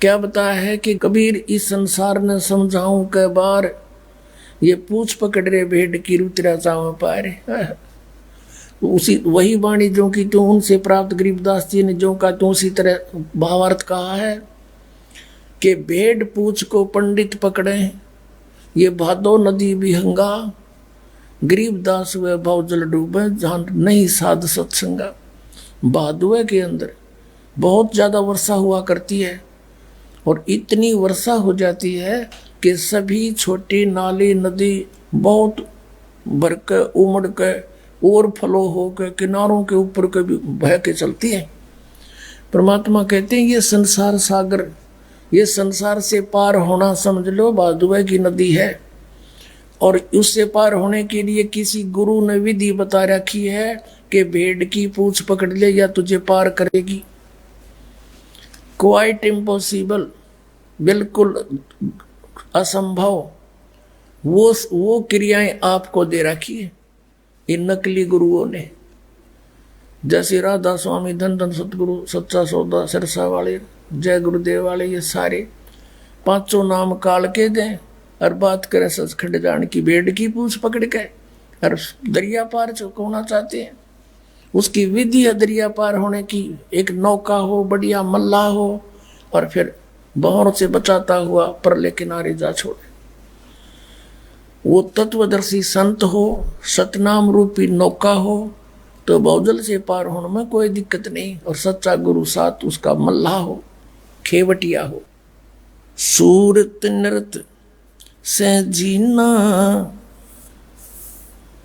क्या बताया है कि कबीर इस संसार ने समझाऊं कै बार, ये पूछ पकड़ रे भेड़ की रुतरा चाव पारे। उसी वही वाणी जो की तू उनसे प्राप्त गरीबदास जी ने जो का तू उसी तरह भावार्थ कहा है कि भेड़ पूछ को पंडित पकड़े, ये भादो नदी बिहंगा, गरीबदास व भाव जल डूबे, जहाँ नहीं साध सत्संगा। भादुए के अंदर बहुत ज्यादा वर्षा हुआ करती है और इतनी वर्षा हो जाती है कि सभी छोटी नाली नदी बहुत भर के उमड़ के ओवरफ्लो हो के किनारों के ऊपर के भी बह के चलती है। परमात्मा कहते हैं ये संसार सागर, ये संसार से पार होना समझ लो भादुए की नदी है, और उससे पार होने के लिए किसी गुरु ने विधि बता रखी है कि भेड़ की पूंछ पकड़ ले या तुझे पार करेगी। क्वाइट इम्पॉसिबल, बिल्कुल असंभव, वो क्रियाएं आपको दे रखी है इन नकली गुरुओं ने। जैसे राधा स्वामी, धन धन सतगुरु, सच्चा सौदा, सरसा वाले, जय गुरुदेव वाले, ये सारे पांचों नाम काल के दें और बात करें सचखंड जान की। भेड़ की पूंछ पकड़ के और दरिया पार होना चाहते हैं, उसकी विधि है दरिया पार होने की। एक नौका हो, बढ़िया मल्ला हो, और फिर बहरों से बचाता हुआ परले किनारे जा छोड़े। वो तत्वदर्शी संत हो, सतनाम रूपी नौका हो, तो बहुजल से पार होने में कोई दिक्कत नहीं। और सच्चा गुरु साथ उसका मल्ला हो, खेवटिया हो। सूरत नृत से जीना,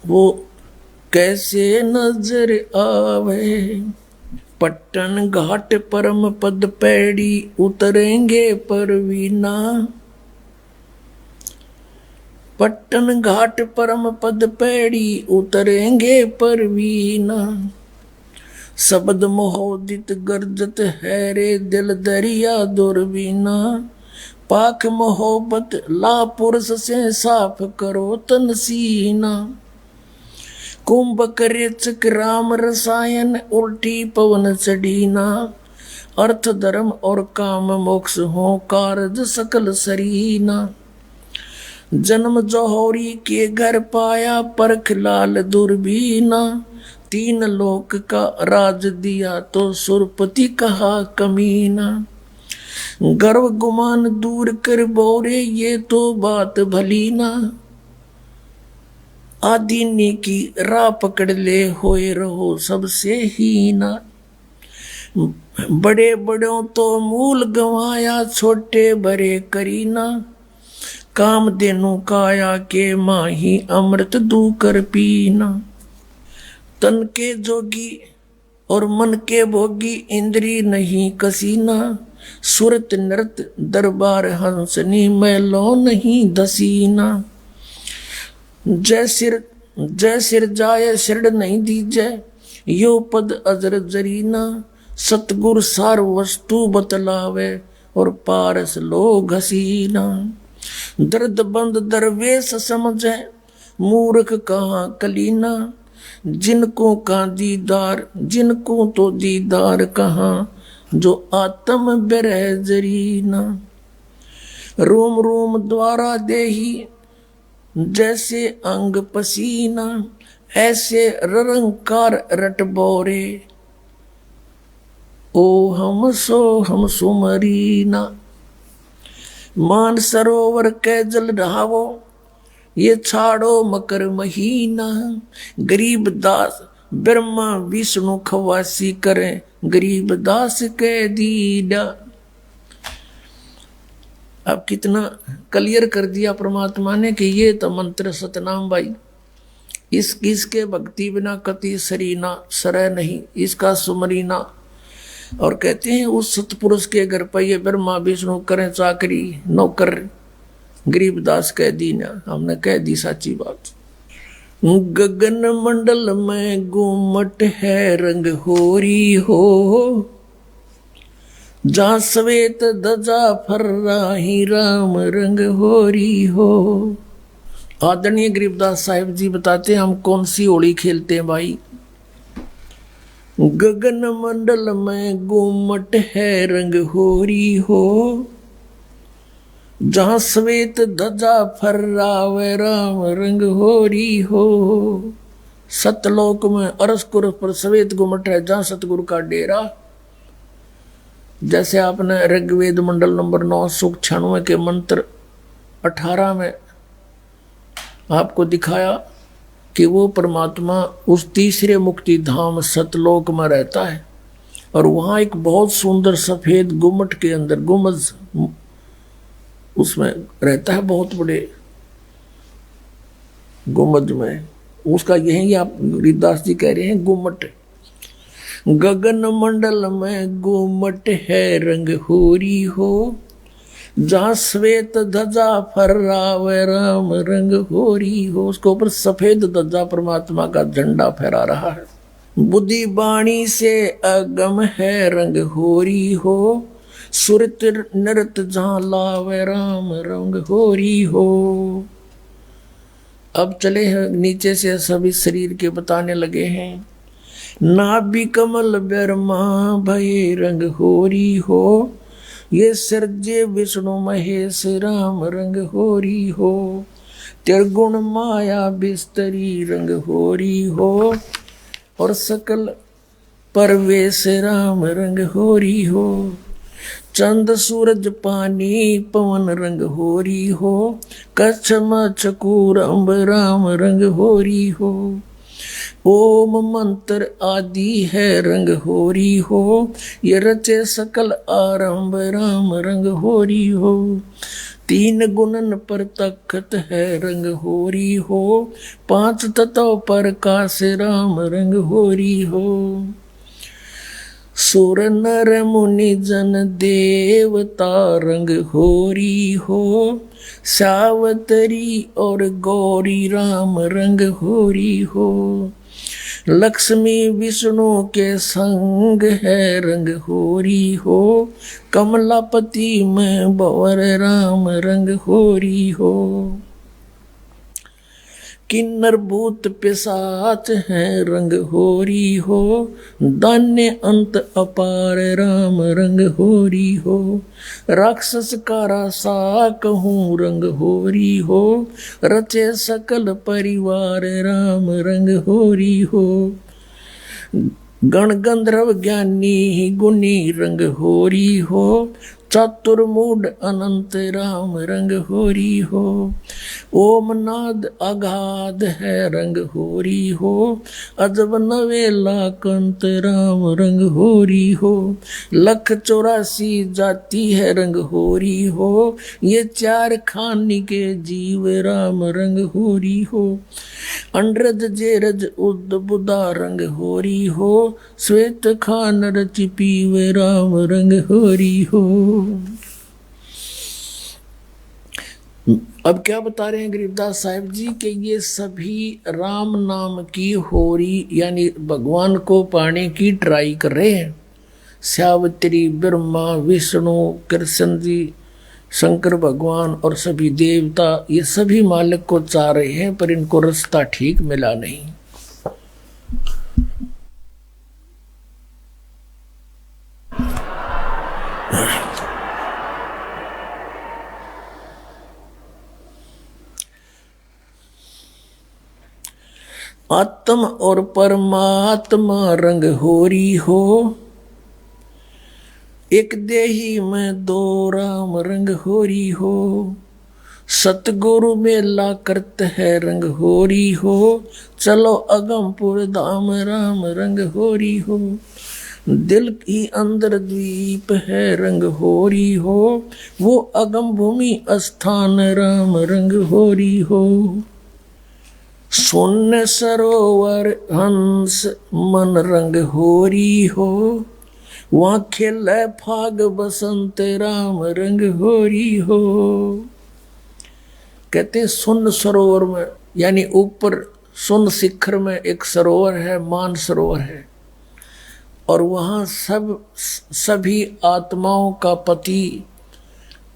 वो कैसे नजर आवे। पट्टन घाट परम पद पैड़ी उतरेंगे परवीना। पट्टन घाट परम पद पैड़ी उतरेंगे परवीना। शब्द मोहोदित गर्जत है रे दिल दरिया दुर्बीना। पाक मोहब्बत ला पुरुष से साफ करो तन सीना। कुंभ करे चक्राम रसायन उल्टी पवन चढ़ीना। अर्थ धर्म और काम मोक्ष हो कारज सकल सरीना। जन्म जौहरी के घर पाया परख लाल दुर्बीना। तीन लोक का राज दिया तो सुरपति कहा कमीना। गर्व गुमान दूर कर बोरे ये तो बात भली ना। आदीनी की राह पकड़ ले होए रहो सबसे हीना। बड़े बड़ों तो मूल गंवाया छोटे बड़े करीना। काम देनु काया के माही अमृत दू कर पीना। तन के जोगी और मन के भोगी इंद्री नहीं कसीना। सुरत नृत दरबार हंसनी मैलो नहीं दसीना। जय सिर जाय सिर नहीं दीजय यो पद अजर जरीना। सतगुर सार वस्तु बतलावे और पारस लो घसीना। दर्द बंद दरवेश समझे मूर्ख कहाँ कलीना। जिनको का दीदार जिनको तो दीदार कहाँ जो आत्म बिरह जरीना। रोम रोम द्वारा देही जैसे अंग पसीना। ऐसे रंकार रट बोरे ओ हम सुमरीना। मान सरोवर के जल रहावो ये छाड़ो मकर महीना। गरीब दास ब्रह्मा विष्णु खवासी करें गरीब दास के दीदा। अब कितना क्लियर कर दिया परमात्मा ने कि ये तो मंत्र सतनाम भाई। इसके भक्ति बिना कति सरीना सरय नहीं इसका सुमरीना। और कहते हैं उस सतपुरुष के घर पर ये ब्रह्मा विष्णु करें चाकरी नौकर गरीबदास कह दी ना। हमने कह दी साची बात। गगन मंडल में गुमट है रंग होरी हो। जहाँ श्वेत ध्वजा फर्राही राम रंग होरी हो। आदरणीय गरीबदास साहिब जी बताते हैं हम कौन सी होली खेलते हैं भाई। गगन मंडल में गुमट है रंग होरी हो। जहाँ श्वेत ध्वजा फर्रावे राम रंग होरी हो। सतलोक में अरसकुर पर श्वेत गुमट है जहाँ सतगुरु का डेरा। जैसे आपने ऋग्वेद मंडल नंबर 9 सूक्त 96 के मंत्र 18 में आपको दिखाया कि वो परमात्मा उस तीसरे मुक्ति धाम सतलोक में रहता है। और वहाँ एक बहुत सुंदर सफेद गुम्मट के अंदर गुम्बद उसमें रहता है बहुत बड़े गुम्बद में। उसका यही आप गरीबदास जी कह रहे हैं गुम्मट। गगन मंडल में गुम्मट है रंग होरी हो। जहाँ श्वेत ध्वजा फर्रावे राम रंग होरी हो। उसके ऊपर सफेद ध्वजा परमात्मा का झंडा फहरा रहा है। बुद्धि बाणी से अगम है रंग होरी हो। सुरत नृत जहाँ लावे राम रंग होरी हो। अब चले हैं नीचे से सभी शरीर के बताने लगे हैं। नाभि कमल ब्रह्मा भय रंग होरी हो। ये सर्जे विष्णु महेश राम रंग होरी हो। त्रिगुण माया बिस्तरी रंग होरी हो। और सकल परवेश राम रंग होरी हो। चंद सूरज पानी पवन रंग होरी हो। कच्छ मचकूर अम्ब राम रंग होरी हो। ओम मंत्र आदि है रंग होरी हो। ये रचे सकल आरंभ राम रंग होरी हो। तीन गुणन पर तखत है रंग होरी हो, पांच तत्व पर काश राम रंग होरी हो। सुर नर मुनि जन देवता रंग होरी हो, सावतरी और गौरी राम रंग होरी हो। लक्ष्मी विष्णु के संग है रंग होरी हो, कमलापति में बवर राम रंग होरी हो। किन्नर भूत पिशाच है रंग होरी हो, दान्य अंत अपार राम रंग होरी हो। राक्षस का रासा कहूँ रंग होरी हो, रचे सकल परिवार राम रंग होरी हो। गण गंधर्व ज्ञानी गुणी रंग होरी हो, चतुर्मूढ़ अनंत राम रंग होरी हो। ओम नाद अगाध है रंग होरी हो, अजब नवेला कंत राम रंग होरी हो। लख 84 जाति है रंग होरी हो, ये 4 खानी के जीव राम रंग होरी हो। अंड्रज जेरज उद बुदा रंग होरी हो, श्वेत खान रचि पीवे राम रंग होरी हो। अब क्या बता रहे हैं गरीबदास साहिब जी कि ये सभी राम नाम की होरी यानी भगवान को पाने की ट्राई कर रहे हैं। सावित्री, ब्रह्मा, विष्णु, कृष्ण जी, शंकर भगवान और सभी देवता ये सभी मालिक को चाह रहे हैं, पर इनको रास्ता ठीक मिला नहीं। आत्म और परमात्मा रंग होरी हो, एक देही में 2 राम रंग होरी हो। सतगुरु मेला करते है रंग होरी हो, चलो अगमपुर धाम राम रंग होरी हो। दिल की अंदर द्वीप है रंग होरी हो, वो अगम भूमि स्थान राम रंग होरी हो। शून्य सरोवर हंस मन रंग होरी हो, वहाँ खेले फाग बसंत राम रंग होरी हो। कहते हैं सुन सरोवर में यानी ऊपर सुन शिखर में एक सरोवर है, मान सरोवर है, और वहाँ सभी आत्माओं का पति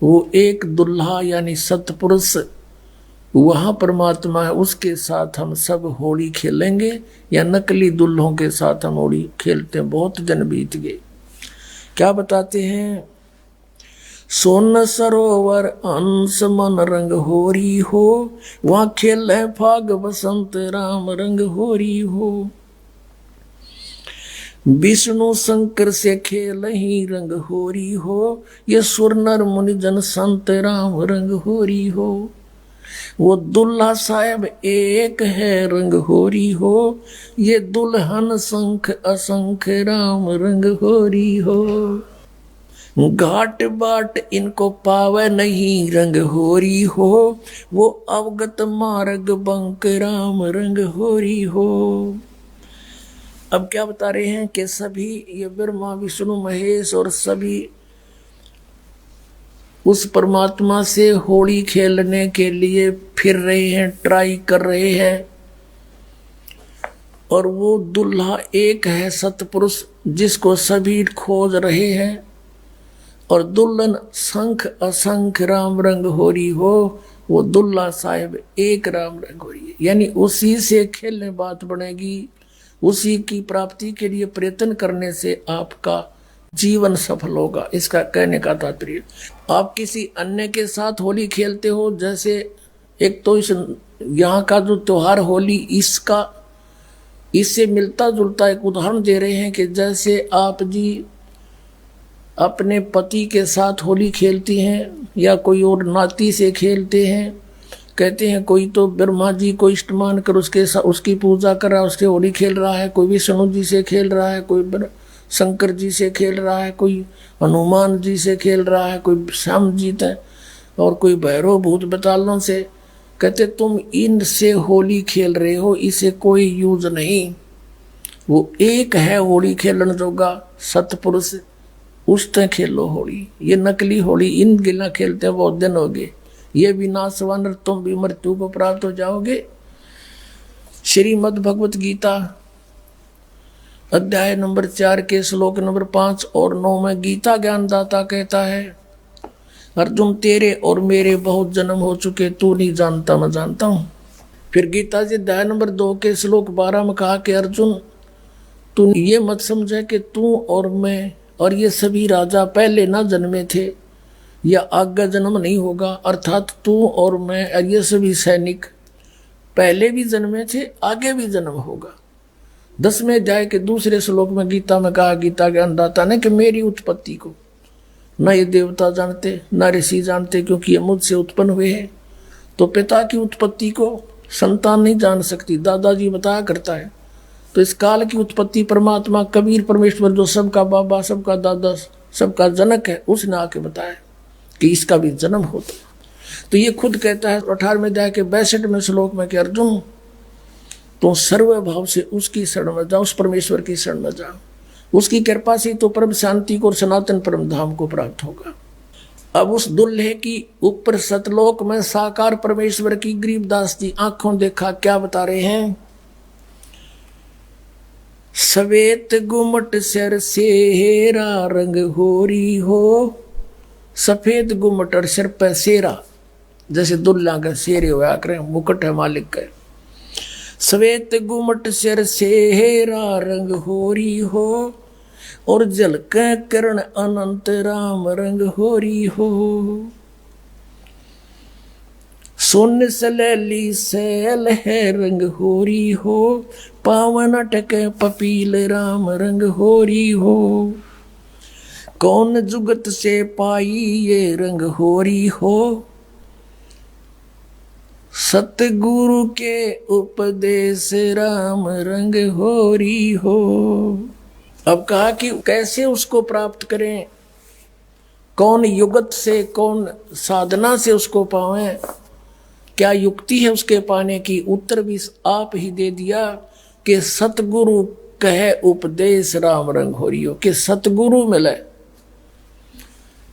वो एक दुल्हा यानी सतपुरुष वहाँ परमात्मा है, उसके साथ हम सब होली खेलेंगे या नकली दुल्हों के साथ हम होली खेलते हैं। बहुत दिन बीत गए। क्या बताते हैं? सोन सरोवर अंश मन रंग होरी हो, वहाँ खेले फाग बसंत राम रंग होरी हो। विष्णु शंकर से खेल ही रंग होरी हो, ये सुर नर मुनि जन संत राम रंग होरी हो। वो दुल्हा साहब एक है रंग होरी हो, ये दुल्हन संख असंख राम रंग होरी हो। घाट बाट इनको पावे नहीं रंग होरी हो, वो अवगत मार्ग बंक राम रंग होरी हो। अब क्या बता रहे हैं कि सभी ये ब्रह्मा विष्णु महेश और सभी उस परमात्मा से होली खेलने के लिए फिर रहे हैं, ट्राई कर रहे हैं, और वो दुल्हा एक है सतपुरुष जिसको सभी खोज रहे हैं, और दुल्हन संख असंख राम रंग होरी हो, वो दुल्हा साहिब एक राम रंग होरी है। यानी उसी से खेलने बात बनेगी, उसी की प्राप्ति के लिए प्रयत्न करने से आपका जीवन सफल होगा। इसका कहने का तात्पर्य, आप किसी अन्य के साथ होली खेलते हो, जैसे एक तो इस यहाँ का जो त्योहार होली इससे मिलता जुलता एक उदाहरण दे रहे हैं कि जैसे आप जी अपने पति के साथ होली खेलती हैं या कोई और नाती से खेलते हैं। कहते हैं कोई तो ब्रह्मा जी को इष्ट मान कर उसकी पूजा कर रहा है, उसके होली खेल रहा है, कोई विष्णु जी से खेल रहा है, कोई शंकर जी से खेल रहा है, कोई हनुमान जी से खेल रहा है, कोई श्याम जी है, और कोई भैरव भूत बतालों से कहते तुम इनसे होली खेल रहे हो, इसे कोई यूज नहीं। वो एक है होली खेलन जोगा सतपुरुष, उससे खेलो होली। ये नकली होली इन गिला खेलते बहुत दिन हो गए, ये भी नासवान, तुम भी मृत्यु को प्राप्त हो जाओगे। श्रीमद् भगवत गीता अध्याय नंबर 4 के श्लोक नंबर 5 और 9 में गीता ज्ञानदाता कहता है, अर्जुन तेरे और मेरे बहुत जन्म हो चुके, तू नहीं जानता मैं जानता हूं। फिर गीता जी अध्याय नंबर 2 के श्लोक 12 में कहा कि अर्जुन तू ये मत समझे कि तू और मैं और ये सभी राजा पहले ना जन्मे थे या आगे जन्म नहीं होगा, अर्थात तू और मैं और ये सभी सैनिक पहले भी जन्मे थे, आगे भी जन्म होगा। 10वें अध्याय के दूसरे श्लोक में गीता में कहा गीता ज्ञानदाता ने कि मेरी उत्पत्ति को न ये देवता जानते न ऋषि जानते, क्योंकि ये मुझसे उत्पन्न हुए हैं। तो पिता की उत्पत्ति को संतान नहीं जान सकती, दादाजी बताया करता है। तो इस काल की उत्पत्ति परमात्मा कबीर परमेश्वर जो सबका बाबा सबका दादा सबका जनक है, उसने आके बताया कि इसका भी जन्म होता है। तो ये खुद कहता है 18वें अध्याय के 62वें श्लोक में कि अर्जुन तो सर्वभाव से उसकी शरण में जाओ, उस परमेश्वर की शरण में जाओ, उसकी कृपा से तो परम शांति को और सनातन परम धाम को प्राप्त होगा। अब उस दुल्हे की ऊपर सतलोक में साकार परमेश्वर की गरीबदास जी आंखों देखा क्या बता रहे हैं, सवेत गुमट सिर सेरा रंग होरी हो, सफेद गुमट और सिर पर सेरा, जैसे दुल्ला का शेरे हुआ करें, मुकुट है मालिक का। सवेत गुमट सिर सेरा रंग होरी हो, और जलक किरण अनंत राम रंग होरी हो। सोन सलैली सैल है रंग होरी हो, पावन अटक पपील राम रंग होरी हो। कौन जुगत से पाई ये रंग होरी हो, सतगुरु के उपदेश राम रंग होरी हो। अब कहा कि कैसे उसको प्राप्त करें, कौन युगत से कौन साधना से उसको पावें, क्या युक्ति है उसके पाने की। उत्तर भी आप ही दे दिया कि सतगुरु कहे उपदेश राम रंग होरी हो, कि सतगुरु मिले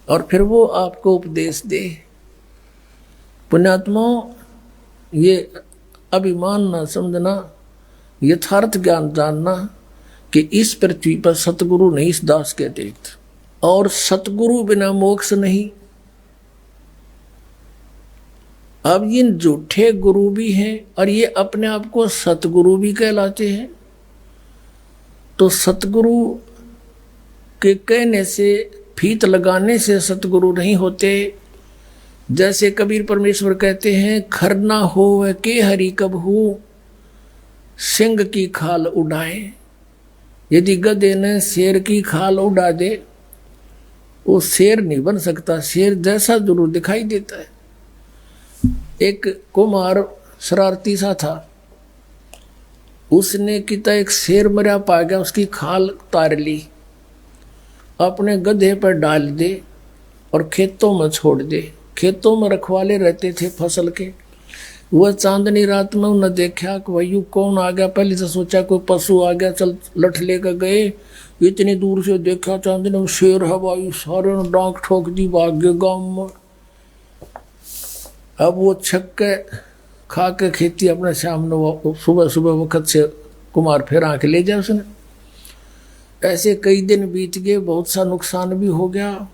और फिर वो आपको उपदेश दे। पुण्यात्माओं, ये अभिमान ना समझना, यथार्थ ज्ञान जानना कि इस पृथ्वी पर सतगुरु नहीं इस दास के अतिरिक्त, और सतगुरु बिना मोक्ष नहीं। अब ये झूठे गुरु भी हैं और ये अपने आप को सतगुरु भी कहलाते हैं। तो सतगुरु के कहने से, फीत लगाने से सतगुरु नहीं होते। जैसे कबीर परमेश्वर कहते हैं, खरना हो के हरि कब हो, सिंह की खाल उड़ाए। यदि गधे ने शेर की खाल उड़ा दे, वो शेर नहीं बन सकता, शेर जैसा जरूर दिखाई देता है। एक कुम्हार शरारती सा था, उसने किता एक शेर मरा पा गया, उसकी खाल उतार ली, अपने गधे पर डाल दे और खेतों में छोड़ दे। खेतों में रखवाले रहते थे फसल के। वह चांदनी रात में उन्हें देखा कि भाई कौन आ गया, पहले से सोचा कोई पशु आ गया, चल लठ लेकर गए। इतनी दूर से देखा चांदनी में शेर है भाई, सारे ने डांक ठोक दी, भाग गए गाँव में। अब वो छक्के खा के खेती अपने सामने, वो सुबह सुबह वक्त से कुमार फिर आके ले जाए उसने। ऐसे कई दिन बीत गए, बहुत सा नुकसान भी हो गया।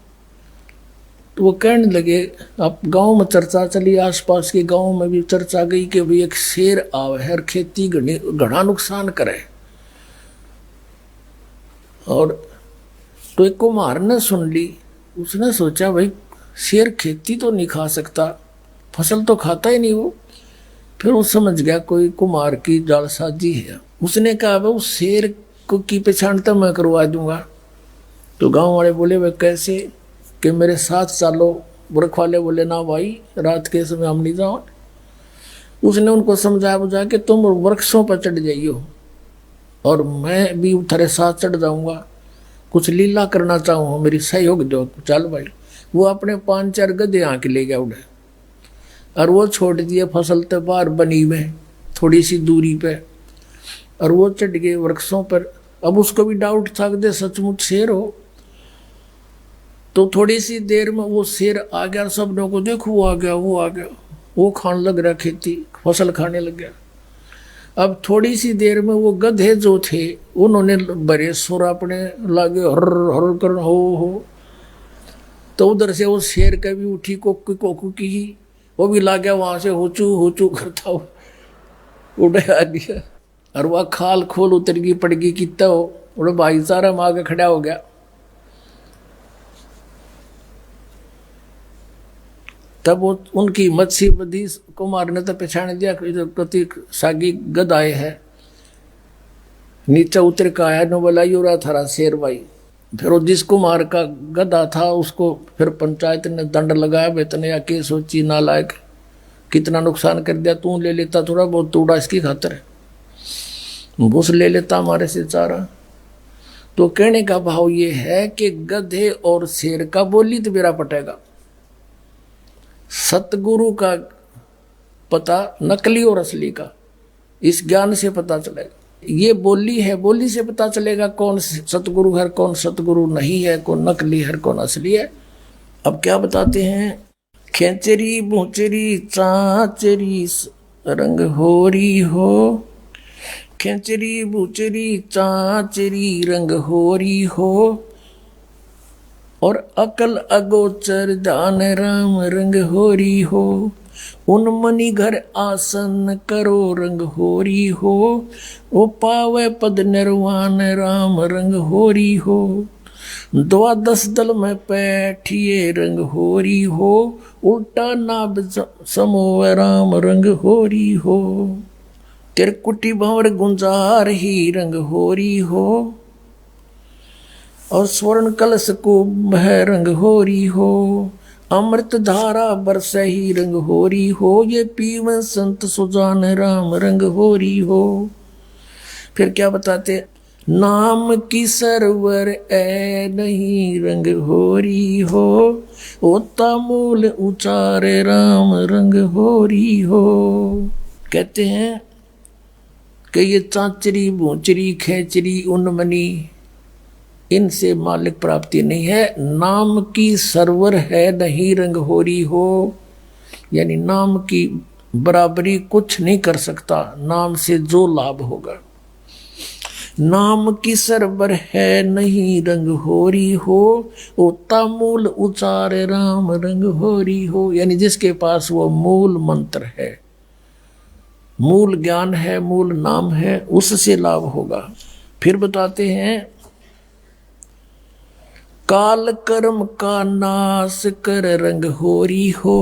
तो वो कहने लगे, अब गांव में चर्चा चली, आसपास के गांव में भी चर्चा गई कि भाई एक शेर आवे है, खेती घना नुकसान करे। और तो एक कुम्हार ने सुन ली, उसने सोचा भाई शेर खेती तो नहीं खा सकता, फसल तो खाता ही नहीं वो। फिर वो समझ गया कोई कुम्हार की जालसाजी है। उसने कहा भाई उस शेर को की पहचान तो मैं करवा दूंगा। तो गांव वाले बोले भाई कैसे, कि मेरे साथ चलो। बुरख वाले बोले ना भाई, रात के समय हम नहीं जाओ। उसने उनको समझा बुझा कि तुम वृक्षों पर चढ़ जाइयो और मैं भी तेरे साथ चढ़ जाऊंगा, कुछ लीला करना चाहूँ, मेरी सहयोग दो। चल भाई, वो अपने 5-4 गधे आँख ले गया उड़े, और वो छोड़ दिए फसल तो बाहर बनी में थोड़ी सी दूरी पे, और वो चढ़ गए वृक्षों पर। अब उसको भी डाउट था कि सचमुच शेर हो। तो थोड़ी सी देर में वो शेर आ गया, सब लोगों को देखो वो आ गया, वो आ गया, वो खाने लग रहा, खेती फसल खाने लग गया। अब थोड़ी सी देर में वो गधे जो थे उन्होंने बड़े सुर अपने लागे हर हर कर हो। तो उधर से वो शेर का भी उठी कोकू कोकू की, वो भी ला गया वहां से होचू करता हो उड़े आ गया, और वह खाल खोल उतर गई पड़ गई कितना हो, उड़े भाईचारा में आगे खड़ा हो गया। तब वो उनकी मच्छी बदी कुमार ने तो पहचान दिया प्रति सागी गदाए है। नीचे उतर के आया नो बोला यो रहा थारा शेर भाई। फिर वो जिस कुमार का गधा था उसको फिर पंचायत ने दंड लगाया, बेतने आके सोची नालायक कितना नुकसान कर दिया, तू ले लेता थोड़ा बहुत तूड़ा इसकी खातर, भूस ले लेता हमारे से चारा। तो कहने का भाव ये है कि गधे और शेर का बोली तो मेरा पटेगा, सतगुरु का पता नकली और असली का इस ज्ञान से पता चलेगा। ये बोली है, बोली से पता चलेगा कौन सतगुरु है, कौन सतगुरु नहीं है, कौन नकली है, कौन असली है। अब क्या बताते हैं, खेचरी भूचरी चाचरी रंग होरी हो, खेचरी भूचरी चाचरी रंग होरी हो, और अकल अगोचर जान राम रंग होरी हो, उन मनी घर आसन करो रंग होरी हो, वो पावे पद निर्वाण राम रंग होरी हो, 12 दल में बैठिए रंग होरी हो, उल्टा नाभ समोव राम रंग होरी हो, तिरकुटी भंवर गुंजार ही रंग होरी हो, और स्वर्ण कलश को बह रंग होरी हो, अमृत धारा बरस ही रंग होरी हो, ये पीव संत सुजान राम रंग होरी हो। फिर क्या बताते, नाम की सरवर ए नहीं रंग होरी हो, ओता मूल उचारे राम रंग होरी हो। कहते हैं कि ये चाचरी भूचरी खेचरी उन्मनी इनसे मालिक प्राप्ति नहीं है, नाम की सरवर है नहीं रंग होरी हो, यानी नाम की बराबरी कुछ नहीं कर सकता नाम से जो लाभ होगा। नाम की सरवर है नहीं रंग होरी हो, ओता मूल उचार राम रंग होरी हो, यानी जिसके पास वो मूल मंत्र है, मूल ज्ञान है, मूल नाम है, उससे लाभ होगा। फिर बताते हैं, काल कर्म का नाश कर रंग होरी हो,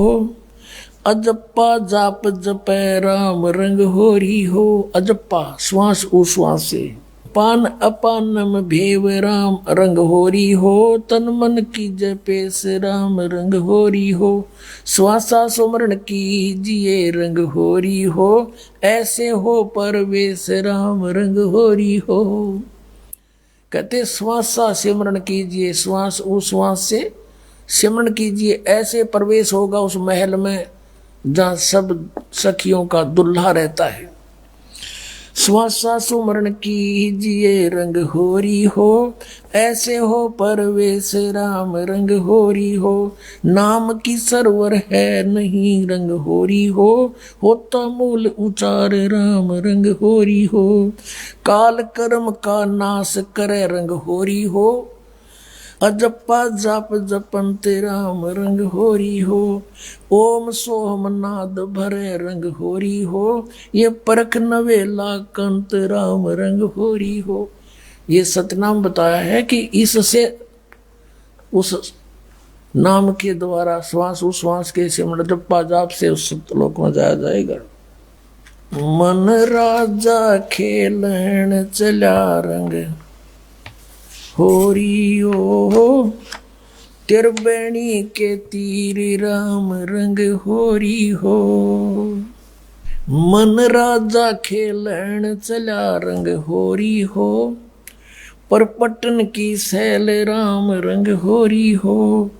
अजप्पा जाप जपै राम रंग होरी हो। अजप्पा श्वास उश्वास से, पान अपानम भेव राम रंग होरी हो, तन मन की जपे से राम रंग होरी हो, श्वासा सुमरण कीजिए रंग होरी हो, ऐसे हो परवेश राम रंग होरी हो। कहते श्वासा सिमरण कीजिए, श्वास उश्वास से सिमरण कीजिए, ऐसे प्रवेश होगा उस महल में जहाँ सब सखियों का दुल्हा रहता है। श्वासा सुमरण कीजिए रंग होरी हो, ऐसे हो परवेश राम रंग होरी हो, नाम की सरवर है नहीं रंग होरी हो, होता मूल उचार राम रंग होरी हो, काल कर्म का नाश करे रंग होरी हो, अजप्पा जाप जपंत राम रंग होरी हो, ओम सोम नाद भरे रंग होरी हो, ये परख नवेला कंत राम रंग होरी हो। ये सतनाम बताया है कि इससे उस नाम के द्वारा श्वास उश्वास के सिमरण जप्पा जाप से उस लोक में जाया जाएगा। मन राजा खेलन चला रंग होरी हो, तिरबेणी के तीर राम रंग होरी हो, मन राजा खेलन चला रंग होरी हो, पर पटन की सैल राम रंग होरी हो,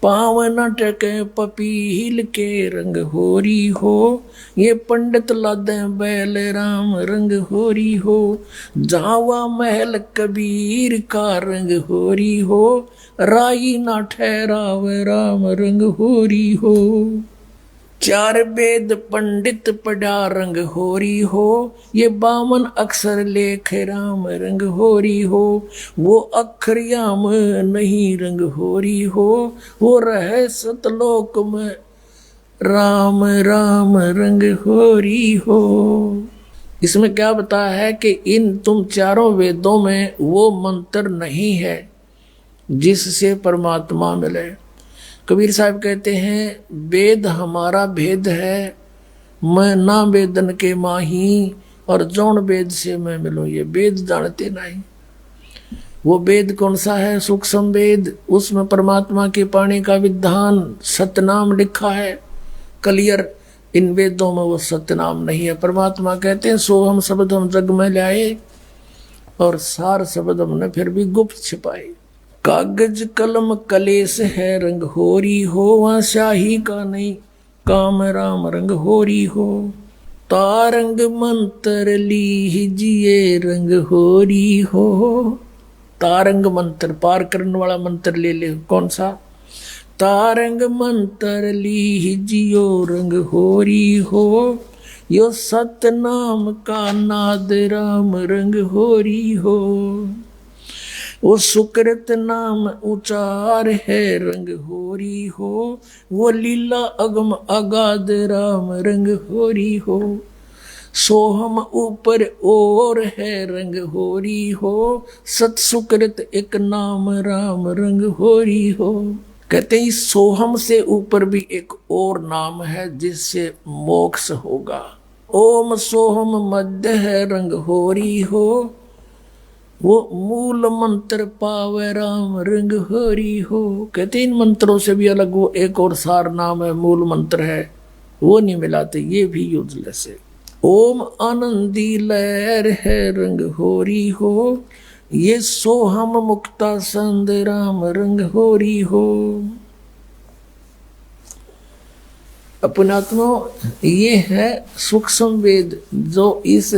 पावन टके पपील के रंग होरी हो, ये पंडित लादे बैल राम रंग होरी हो, जावा महल कबीर का रंग होरी हो, राई ना ठहराव राम रंग होरी हो। चार वेद पंडित पढ़ा रंग होरी हो, ये 52 अक्षर लेख राम रंग होरी हो, वो अक्षर याम नहीं रंग होरी हो, वो रहे सतलोक में राम राम रंग होरी हो। इसमें क्या बताया है कि इन तुम चारों वेदों में वो मंत्र नहीं है जिससे परमात्मा मिले। कबीर साहब कहते हैं वेद हमारा भेद है, मैं ना वेदन के माही, और जौन वेद से मैं मिलो ये वेद जानते नहीं। वो वेद कौन सा है? सूक्ष्म वेद, उसमें परमात्मा के पाने का विधान सतनाम लिखा है क्लियर। इन वेदों में वो सतनाम नहीं है। परमात्मा कहते हैं सोहम शब्द हम जग में लाए, और सार शब्द हमने फिर भी गुप्त छिपाए। कागज कलम कलेस है रंग होरी हो, वहाँ शाही का नहीं काम राम रंग होरी हो, तारंग मंत्र लीजिए रंग होरी हो। तारंग मंत्र पार करने वाला मंत्र ले ले, कौन सा? तारंग मंत्र लीजियो रंग होरी हो, यो सतनाम का नाद राम रंग होरी हो, वो सुकृत नाम उचार है रंग होरी हो, वो लीला अगम अगाध राम रंग होरी हो, सोहम ऊपर और है रंग होरी हो, सत सुकृत एक नाम राम रंग होरी हो। कहते हैं सोहम से ऊपर भी एक और नाम है जिससे मोक्ष होगा। ओम सोहम मध्य है रंग होरी हो, वो मूल मंत्र पावे राम रंग हरि हो। कहते इन मंत्रों से भी अलग वो एक और सार नाम है, मूल मंत्र है, वो नहीं मिलाते, ये भी यूजलेस है। ओम आनंदी लहर है रंग होरी हो, ये सोहम मुक्ता संद राम रंग होरी हो। अपनात्मा ये है सूक्ष्म वेद, जो इस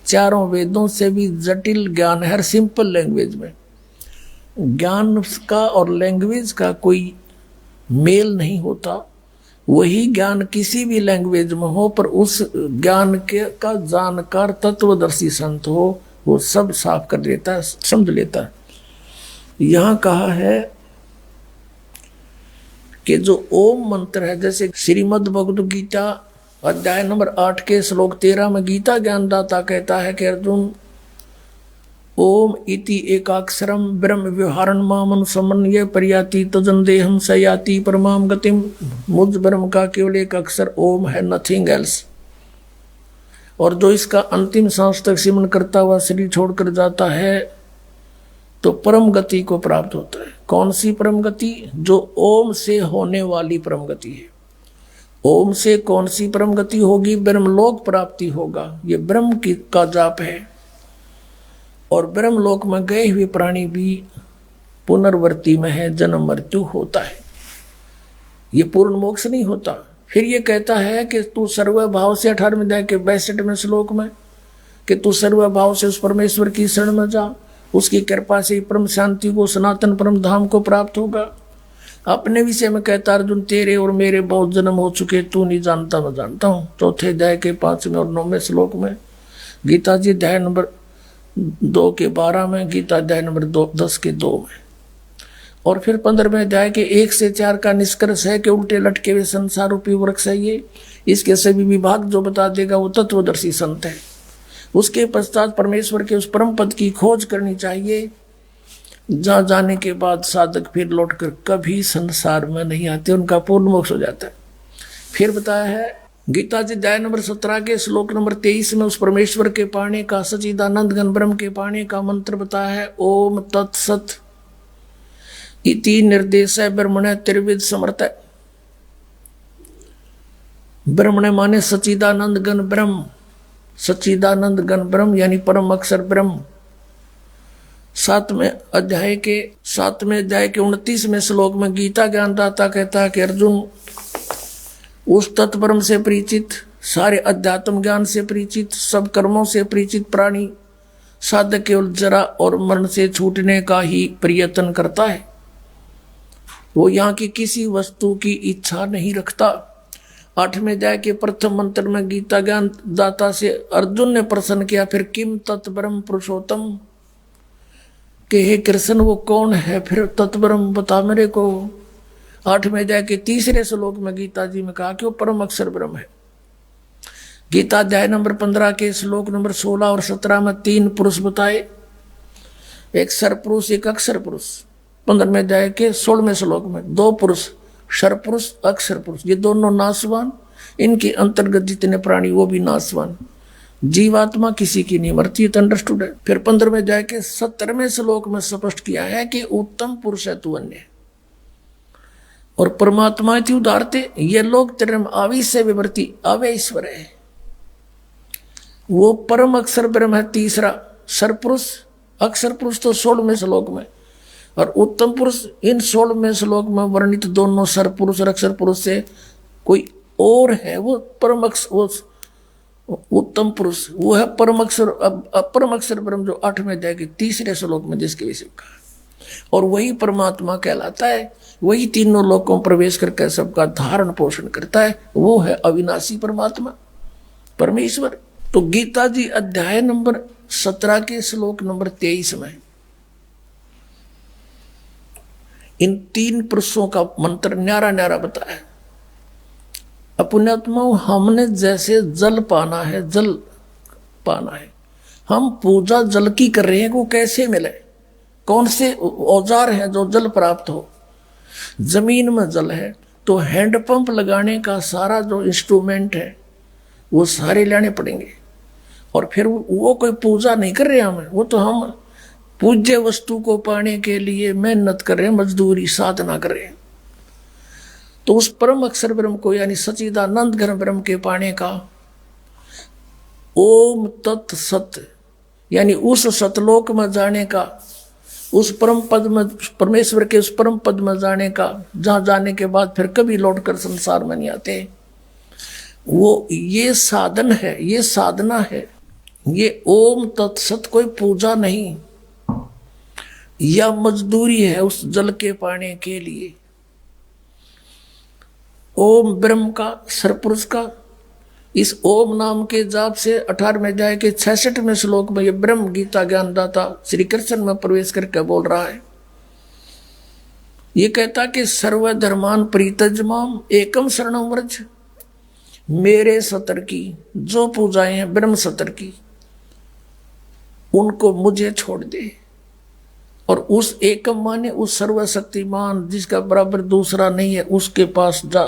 चारों वेदों से भी जटिल ज्ञान है। हर सिंपल लैंग्वेज में ज्ञान का और लैंग्वेज का कोई मेल नहीं होता। वही ज्ञान किसी भी लैंग्वेज में हो, पर उस ज्ञान के का जानकार तत्वदर्शी संत हो, वो सब साफ कर देता है, समझ लेता है। यहाँ कहा है कि जो ओम मंत्र है, जैसे श्रीमद् भगवद गीता अध्याय नंबर 8 के श्लोक 13 में गीता ज्ञानदाता कहता है कि अर्जुन ओम इति एकाक्षरम ब्रह्म व्यवहारण मामन समन्वय पर्याति तजन देहम सयाति परमाम गतिम। मुझ ब्रह्म का केवल एक अक्षर ओम है, नथिंग एल्स। और जो इसका अंतिम सांस तक सिमरन करता हुआ शरीर छोड़कर जाता है तो परम गति को प्राप्त होता है। कौन सी परम गति? जो ओम से होने वाली परम गति है। ओम से कौन सी परम गति होगी? ब्रह्मलोक प्राप्ति होगा। ये ब्रह्म की का जाप है। और ब्रह्मलोक में गए हुए प्राणी भी पुनर्वर्ती में है, जन्म मृत्यु होता है, ये पूर्ण मोक्ष नहीं होता। फिर ये कहता है कि तू सर्वभाव से 18वें अध्याय के 62वें श्लोक में कि तू सर्वभाव से उस परमेश्वर की शरण में जा, उसकी कृपा से परम शांति को, सनातन परम धाम को प्राप्त होगा। अपने विषय में कहता अर्जुन तेरे और मेरे बहुत जन्म हो चुके, तू नहीं जानता मैं जानता हूँ। चौथे अध्याय के 5वें और 9वें श्लोक में, गीता जी अध्याय नंबर 2 के 12 में, गीता अध्याय नंबर 10 के 2 में। और फिर 15वें अध्याय के 1 से 4 का निष्कर्ष है कि उल्टे लटके हुए संसार रूपी वृक्ष है ये, इसके सभी विभाग जो बता देगा वो तत्वदर्शी संत है। उसके पश्चात परमेश्वर के उस परम पद की खोज करनी चाहिए, जहाँ जाने के बाद साधक फिर लौटकर कभी संसार में नहीं आते, उनका पूर्ण मोक्ष हो जाता है। फिर बताया है गीता जी अध्याय नंबर 17 के श्लोक नंबर 23 में उस परमेश्वर के पाने का, सच्चिदानंद घन ब्रह्म के पाने का मंत्र बताया है। ओम तत्सत इति निर्देश ब्रह्मण त्रिविध समर्थ। ब्रह्मण माने सच्चिदानंद घन ब्रह्म, सच्चिदानंद घन ब्रह्म यानी परम अक्षर ब्रह्म। 7वें अध्याय के 29वें श्लोक में गीता ज्ञानदाता कहता है कि अर्जुन, उस तत्परम से परिचित, सारे अध्यात्म ज्ञान से परिचित, सब कर्मों से परिचित प्राणी साधक केवल जरा और मरण से छूटने का ही प्रयत्न करता है। वो यहाँ की किसी वस्तु की इच्छा नहीं रखता। 8वें अध्याय के प्रथम मंत्र में गीता ज्ञान दाता से अर्जुन ने प्रश्न किया, फिर किम तत्परम पुरुषोत्तम, कि हे कृष्ण वो कौन है फिर तत्परम, बता मेरे को। 8वें अध्याय के 3 श्लोक में गीता जी में कहा कि वो परम अक्षर ब्रह्म है। गीता अध्याय नंबर 15 के श्लोक नंबर 16 और 17 में 3 पुरुष बताए, एक सरपुरुष एक अक्षर पुरुष। 15वें अध्याय के 16वें श्लोक में 2 पुरुष, सरपुरुष अक्षर पुरुष, ये दोनों नाशवान, इनके अंतर्गत जितने प्राणी वो भी नाशवान। जीवात्मा किसी की नहीं मरती, ये अंडरस्टूड है। फिर 15वें अध्याय के 17वें श्लोक में स्पष्ट किया है कि उत्तम पुरुष है तू अन्य, और परमात्मा थी उदारते, ये लोग तेरे आविश से विवर्ती अवे ईश्वर है। वो परम अक्षर ब्रह्म है तीसरा, सरपुरुष अक्षर पुरुष तो 16वें श्लोक में, और उत्तम पुरुष इन 16वें श्लोक में वर्णित दोनों सरपुरुष और अक्षर पुरुष से कोई और है, वो परम अक्षर, वो उत्तम पुरुष वो है परम अक्षर, परम अक्षर ब्रह्म जो 8वें अध्याय के 3 श्लोक में जिसके विषय कहा, और वही परमात्मा कहलाता है। वही तीनों लोकों प्रवेश करके सबका धारण पोषण करता है, वो है अविनाशी परमात्मा परमेश्वर। तो गीता जी अध्याय नंबर 17 के श्लोक नंबर 23 में इन 3 पुरुषों का मंत्र न्यारा न्यारा बताया। अपनात्मा हमने जैसे जल पाना है, जल पाना है, हम पूजा जल की कर रहे हैं, वो कैसे मिले, कौन से औजार हैं जो जल प्राप्त हो। जमीन में जल है तो हैंडपंप लगाने का सारा जो इंस्ट्रूमेंट है वो सारे लाने पड़ेंगे, और फिर वो कोई पूजा नहीं कर रहे हमें, वो तो हम पूज्य वस्तु को पाने के लिए मेहनत कर रहे हैं, मजदूरी साधना कर रहे हैं। तो उस परम अक्षर ब्रह्म को यानी सच्चिदानंद घन ब्रह्म के पाने का ओम तत् सत यानी उस सतलोक में जाने का, उस परम पद में, परमेश्वर के उस परम पद में जाने का, जहां जाने के बाद फिर कभी लौटकर संसार में नहीं आते, वो ये साधन है, ये साधना है। ये ओम तत्सत कोई पूजा नहीं या मजदूरी है उस जल के पाने के लिए। ओम ब्रह्म का, सरपुरुष का, इस ओम नाम के जाप से 18वें अध्याय के 66वें श्लोक में ये ब्रह्म गीता ज्ञानदाता श्री कृष्ण में प्रवेश करके बोल रहा है। ये कहता कि सर्वधर्मान प्रीतजमाम एकम शरणम व्रज, मेरे सतर की जो पूजाएं हैं ब्रह्म सतर की, उनको मुझे छोड़ दे, और उस एकम माने उस सर्वशक्तिमान जिसका बराबर दूसरा नहीं है उसके पास जा,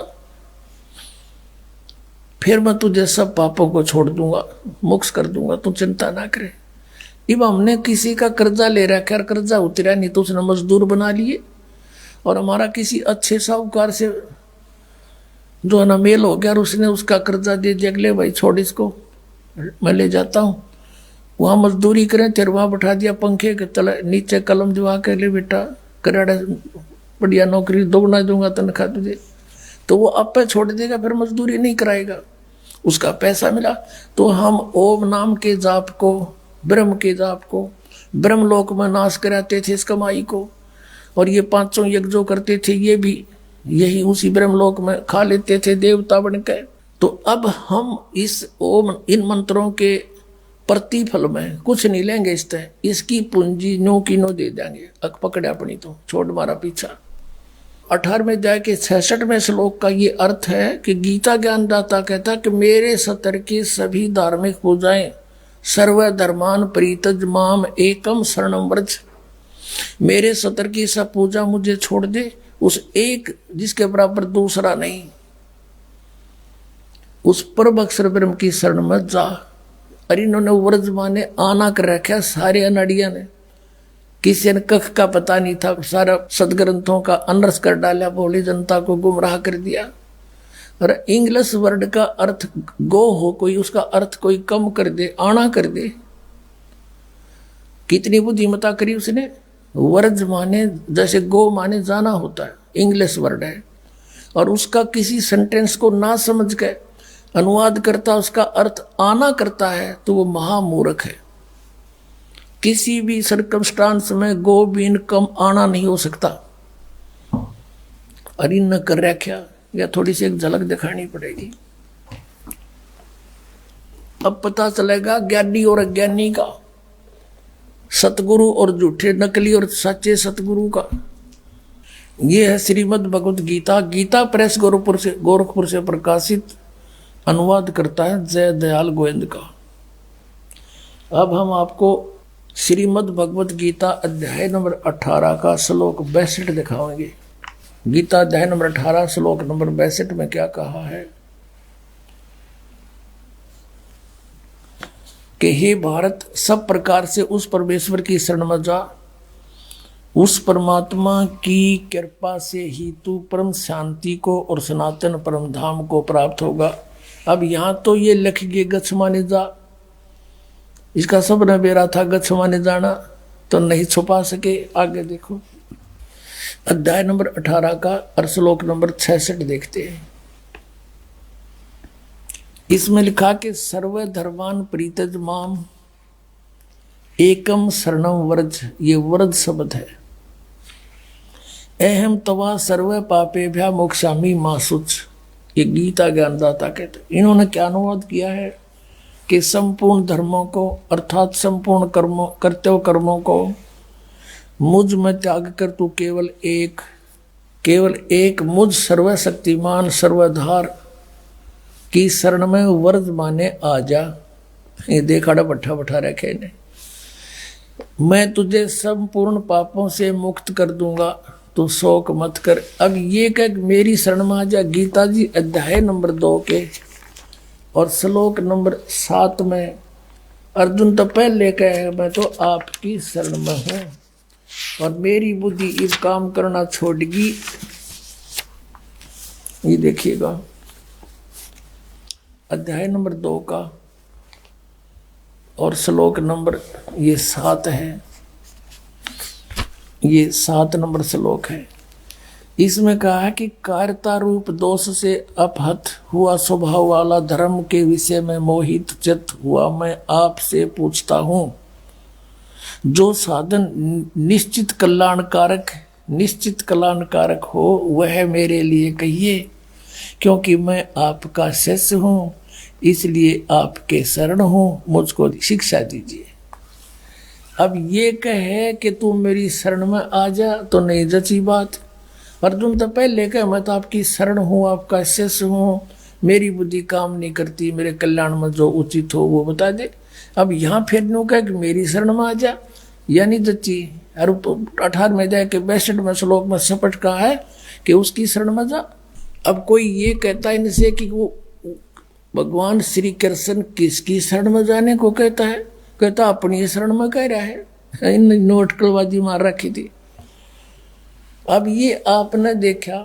फिर मैं तुझे सब पापों को छोड़ दूंगा, मुक्त कर दूंगा, तू चिंता ना करे। अब हमने किसी का कर्जा ले रखा है, कर्जा उतरा नहीं तो उसने मजदूर बना लिए, और हमारा किसी अच्छे साहूकार से जो है ना मेल हो गया और उसने उसका कर्जा दे दिया, अगले भाई छोड़ इसको, मैं ले जाता हूँ, वहाँ मजदूरी करें, तेरे वहाँ बैठा दिया पंखे के तले नीचे कलम दिवा के, ले बेटा कराड़ा बढ़िया नौकरी दोगुना दूंगा तनख्वाह तुझे, तो वो आप पे छोड़ देगा, फिर मजदूरी नहीं कराएगा, उसका पैसा मिला। तो हम ओम नाम के जाप को, ब्रह्म के जाप को, ब्रह्मलोक में नाश कराते थे इस कमाई को, और ये 500 यज्ञ जो करते थे ये भी यही उसी ब्रह्मलोक में खा लेते थे देवता बनकर। तो अब हम इस ओम इन मंत्रों के प्रतिफल में कुछ नहीं लेंगे, इस तरह इसकी पूंजी नो की नो दे देंगे, अक पकड़े अपनी तो छोड़ मारा पीछा। 18वें अध्याय के 66वें श्लोक का ये अर्थ है कि गीता ज्ञानदाता कहता कि मेरे सतर की सभी धार्मिक पूजाएं सर्वधर्मान प्रीतज माम एकम शरणम व्रज, मेरे सतर की सब पूजा मुझे छोड़ दे, उस एक जिसके बराबर दूसरा नहीं, उस परम अक्षर ब्रह्म की शरण में जा। और इन्होंने व्रज माने आना कर रखा सारे अनाड़िया ने, किसी ने कख का पता नहीं था, सारा सदग्रंथों का अनर्स कर डाला, भोली जनता को गुमराह कर दिया। और इंग्लिश वर्ड का अर्थ गो हो कोई, उसका अर्थ कोई कम कर दे, आना कर दे, कितनी बुद्धिमता करी उसने। वर्ज माने जैसे गो माने जाना होता है, इंग्लिश वर्ड है, और उसका किसी सेंटेंस को ना समझ के अनुवाद करता, उसका अर्थ आना करता है, तो वो महामूर्ख है। किसी भी सर्कमस्टांस में गो बीन कम आना नहीं हो सकता। अरे न कर रखा, या थोड़ी सी एक झलक दिखानी पड़ेगी। अब पता चलेगा ज्ञानी और अज्ञानी का, सतगुरु और झूठे नकली और सच्चे सतगुरु का। ये है श्रीमद् भगवत गीता। गीता प्रेस गोरखपुर से प्रकाशित, अनुवाद करता है जय दयाल गोविंद का। अब हम आपको श्रीमद् भगवत गीता अध्याय नंबर 18 का श्लोक 62 दिखाएंगे। गीता अध्याय नंबर 18 श्लोक नंबर 62 में क्या कहा है कि हे भारत, सब प्रकार से उस परमेश्वर की शरण में जा, उस परमात्मा की कृपा से ही तू परम शांति को और सनातन परम धाम को प्राप्त होगा। अब यहां तो ये लिख गए गच्छ माने जा, इसका सब न बेरा था गच्छ माने जाना, तो नहीं छुपा सके। आगे देखो अध्याय नंबर 18 का और श्लोक नंबर 66 देखते हैं। इसमें लिखा कि सर्व धर्मान प्रीतज माम एकम शरणम व्रज, ये व्रज शब्द है। अहम तवा सर्व पापेभ्या मोक्षामि मासुच, ये गीता ज्ञानदाता कहते। इन्होंने क्या अनुवाद किया है कि संपूर्ण धर्मों को अर्थात संपूर्ण कर्मों कर्तव्य कर्मों को मुझ में त्याग कर तू केवल एक मुझ सर्वशक्तिमान सर्वधार की शरण में वर्ज माने आ जा। ये देखा बैठा बैठा रखे ने, मैं तुझे संपूर्ण पापों से मुक्त कर दूंगा, तू शोक मत कर। अब ये कह मेरी शरण में आ जा। गीता जी अध्याय नंबर 2 के और श्लोक नंबर 7 में अर्जुन तो पहले कहे मैं तो आपकी शरण में हूं और मेरी बुद्धि इस काम करना छोड़गी। ये देखिएगा अध्याय नंबर 2 का और श्लोक नंबर ये 7 है, ये 7 नंबर श्लोक है। इसमें कहा है कि कायरता रूप दोष से अपहत हुआ स्वभाव वाला धर्म के विषय में मोहित चित हुआ मैं आपसे पूछता हूं, जो साधन निश्चित कल्याणकारक हो वह मेरे लिए कहिए, क्योंकि मैं आपका शिष्य हूं, इसलिए आपके शरण हूं, मुझको शिक्षा दीजिए। अब ये कहे कि तू मेरी शरण में आ जा तो नहीं जची बात। अर्जुन तो पहले कहे मैं तो आपकी शरण हूं, आपका शिष्य हूं, मेरी बुद्धि काम नहीं करती, मेरे कल्याण में जो उचित हो वो बता दे। अब यहाँ फिर न्यू कहे कि मेरी शरण में आ जा, यानी जची। और 18 में जाए कि 62 में श्लोक में सपट कहा है कि उसकी शरण में जा। अब कोई ये कहता है इनसे कि वो भगवान श्री कृष्ण किसकी शरण में जाने को कहता है, कहता अपनी शरण में कह रहा है। इन नोटकलबाजी मार रखी थी। अब ये आपने देखा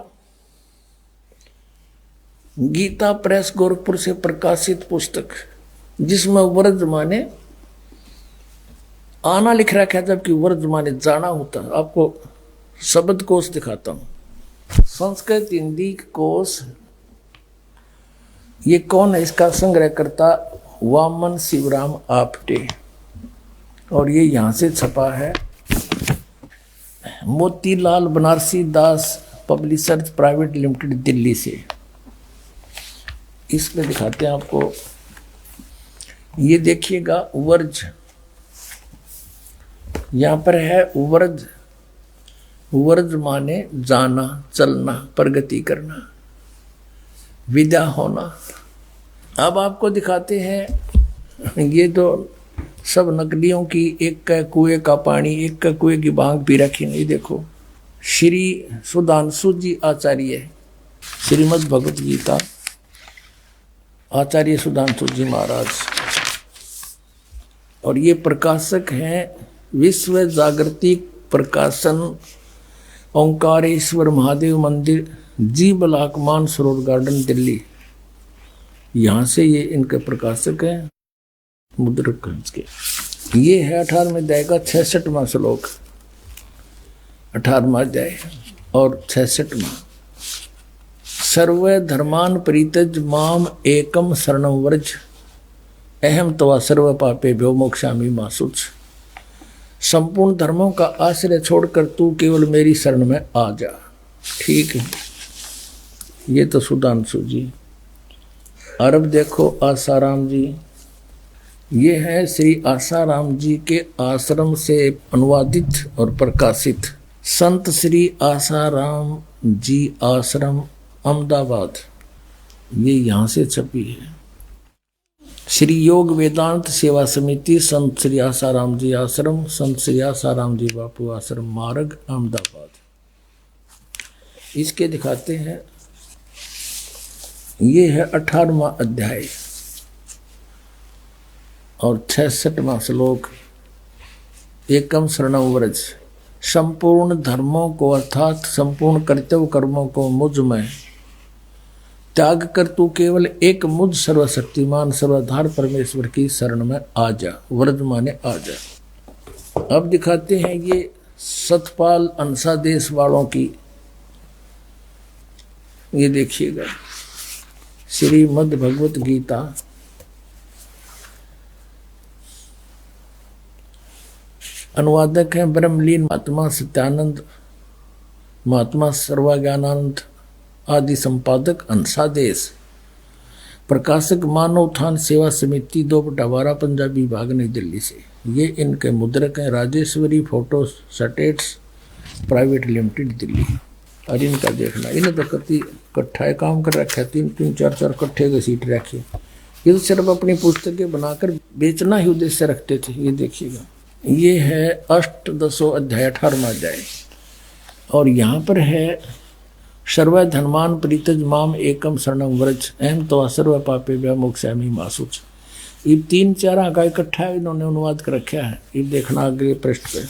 गीता प्रेस गोरखपुर से प्रकाशित पुस्तक जिसमें वर्ज माने आना लिख रखा है, जबकि वर्ज माने जाना होता है। आपको शब्द कोश दिखाता हूं। संस्कृत हिंदी कोश, ये कौन है इसका संग्रह करता, वामन शिवराम आपटे, और ये यहां से छपा है मोतीलाल बनारसी दास पब्लिशर्स प्राइवेट लिमिटेड दिल्ली से। इसमें दिखाते हैं आपको, ये देखिएगा वर्ज, यहां पर है वर्ज। वर्ज माने जाना, चलना, प्रगति करना, विदा होना। अब आपको दिखाते हैं, ये तो सब नकलियों की, एक का कुएं का पानी, एक का कुएं की भांग पी रखी। नहीं देखो, श्री सुधांशु जी आचार्य, श्रीमद् भगवत गीता आचार्य सुधांशु जी महाराज, और ये प्रकाशक हैं विश्व जागृति प्रकाशन, ओंकारेश्वर महादेव मंदिर, जी ब्लॉक मानसरोवर गार्डन दिल्ली। यहाँ से ये इनके प्रकाशक हैं मुद्रक के। ये है 18वें अध्याय का 66वां श्लोक। 18वां अध्याय और 66वां। सर्व धर्मान परित्यज माम एकम शरणं व्रज अहम तवा सर्व पापे भ्यो मोक्षामि मा शुच। संपूर्ण धर्मों का आश्रय छोड़कर तू केवल मेरी शरण में आ जा। ठीक है, ये तो सुधांशु जी। और अब देखो आसाराम जी, ये है श्री आसाराम जी के आश्रम से अनुवादित और प्रकाशित संत श्री आसाराम जी आश्रम अहमदाबाद, ये यहाँ से छपी है। श्री योग वेदांत सेवा समिति संत श्री आसाराम जी आश्रम, संत श्री आसाराम जी बापू आश्रम मार्ग अहमदाबाद। इसके दिखाते हैं, ये है 18वां अध्याय और 66वां श्लोक। एकम शरणं व्रज। संपूर्ण धर्मों को अर्थात संपूर्ण कर्तव्य कर्मों को मुझ में त्याग कर तू केवल एक मुझ सर्वशक्तिमान सर्वाधार परमेश्वर की शरण में आ जा। व्रज माने आ जा। अब दिखाते हैं ये सतपाल अंसा देश वालों की, ये देखिएगा श्रीमद् भगवत गीता अनुवादक हैं ब्रह्मलीन महात्मा सत्यानंद, महात्मा सर्वज्ञानानंद आदि, संपादक अंसादेश, प्रकाशक मानव उत्थान सेवा समिति 2/12 पंजाबी विभाग नई दिल्ली से। ये इनके मुद्रक हैं Rajeshwari photo states private limited Delhi. और इनका देखना, इन्हें तो कति इकट्ठा काम कर रखा है, 3-3 4-4 इकट्ठे के सीट रखे। ये तो सिर्फ अपनी पुस्तकें बनाकर बेचना ही उद्देश्य रखते थे। ये देखिएगा, ये है अष्टदशो अध्याय 18वां अध्याय और यहाँ पर है सर्व धर्मान परित्यज माम एकम शरणं व्रज अहम तवा सर्व पापेभ्यो मोक्षामि मा शुच। ये 3-4 का इकट्ठा इन्होंने अनुवाद कर रखा है। ये देखना अगले पृष्ठ पे,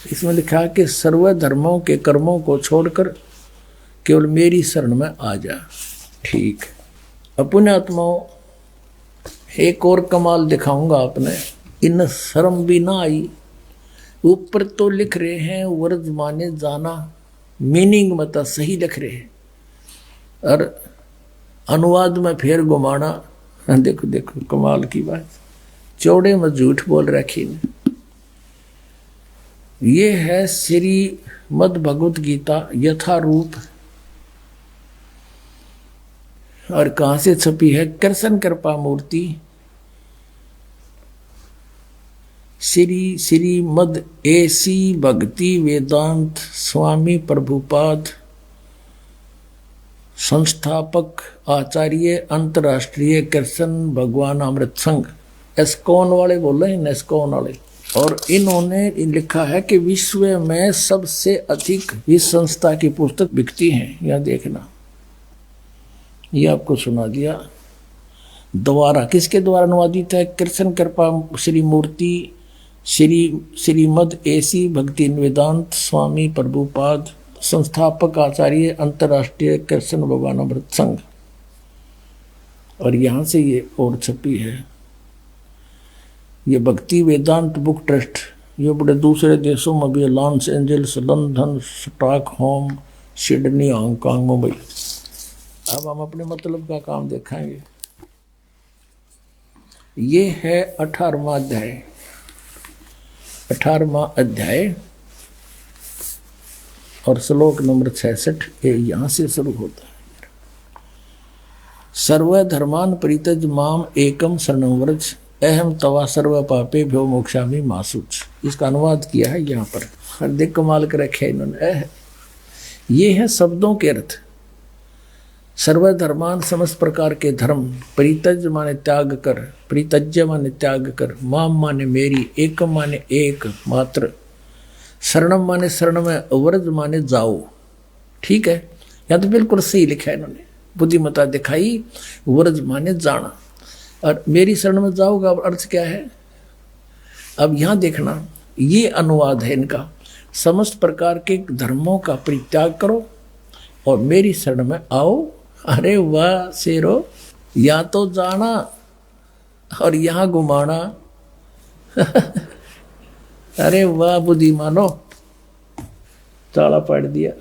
इसमें लिखा है कि सर्व धर्मों के कर्मों को छोड़कर केवल मेरी शरण में आ जा। ठीक, अपने आत्माओं एक और कमाल दिखाऊंगा आपने। इन शर्म भी ना आई। ऊपर तो लिख रहे हैं व्रज माने जाना, मीनिंग मत सही लिख रहे हैं, और अनुवाद में फिर घुमाना। देखो देखो कमाल की बात, चौड़े में झूठ बोल रखी ने। ये है श्रीमद् भगवत गीता यथारूप, और कहां से छपी है? कृष्ण कृपा मूर्ति श्रीमद् एसी भक्ति वेदांत स्वामी प्रभुपाद संस्थापक आचार्य अंतर्राष्ट्रीय कृष्ण भगवान अमृत संघ। एस्कॉन वाले बोले हैं, एस्कॉन वाले। और इन्होंने लिखा है कि विश्व में सबसे अधिक इस संस्था की पुस्तक बिकती हैं। यह देखना, ये आपको सुना दिया। द्वारा किसके द्वारा अनुवादित है? कृष्ण कृपा श्री मूर्ति श्रीमद् एसी भक्ति वेदांत स्वामी प्रभुपाद संस्थापक आचार्य अंतर्राष्ट्रीय कृष्ण भगवान अमृत संघ। और यहाँ से ये और छपी है, ये भक्ति वेदांत बुक ट्रस्ट। ये बड़े दूसरे देशों में भी, Los Angeles, London, Stockholm, Sydney, Hong Kong, Mumbai. अब हम अपने मतलब का काम देखेंगे। ये है 18वां अध्याय। 18वां अध्याय और श्लोक नंबर 66 ये यहाँ से शुरू होता है। सर्व धर्मान परित्यज माम एकम शरणं व्रज अहम तवा सर्व पापेभ्यो मोक्षामि मा शुच। इसका अनुवाद किया है यहाँ पर। हर देख कमाल कर रखे इन्होंने। ये है शब्दों के अर्थ। सर्वधर्मान समस्त प्रकार के धर्म, परित्यज माने त्याग कर, परित्यज्य माने त्याग कर, माम माने मेरी, एकम माने एक मात्र, शरणम माने शरण में, व्रज माने जाओ। ठीक है, या तो बिल्कुल सही लिखा है इन्होंने, बुद्धिमता दिखाई। व्रज माने जाना और मेरी शरण में जाओगा। अर्थ क्या है? अब यहाँ देखना, ये अनुवाद है इनका। समस्त प्रकार के धर्मों का परित्याग करो और मेरी शरण में आओ। अरे वाह शेरो, या तो जाना और यहाँ घुमाना। अरे वाह बुद्धिमानो, ताला पाड़ दिया।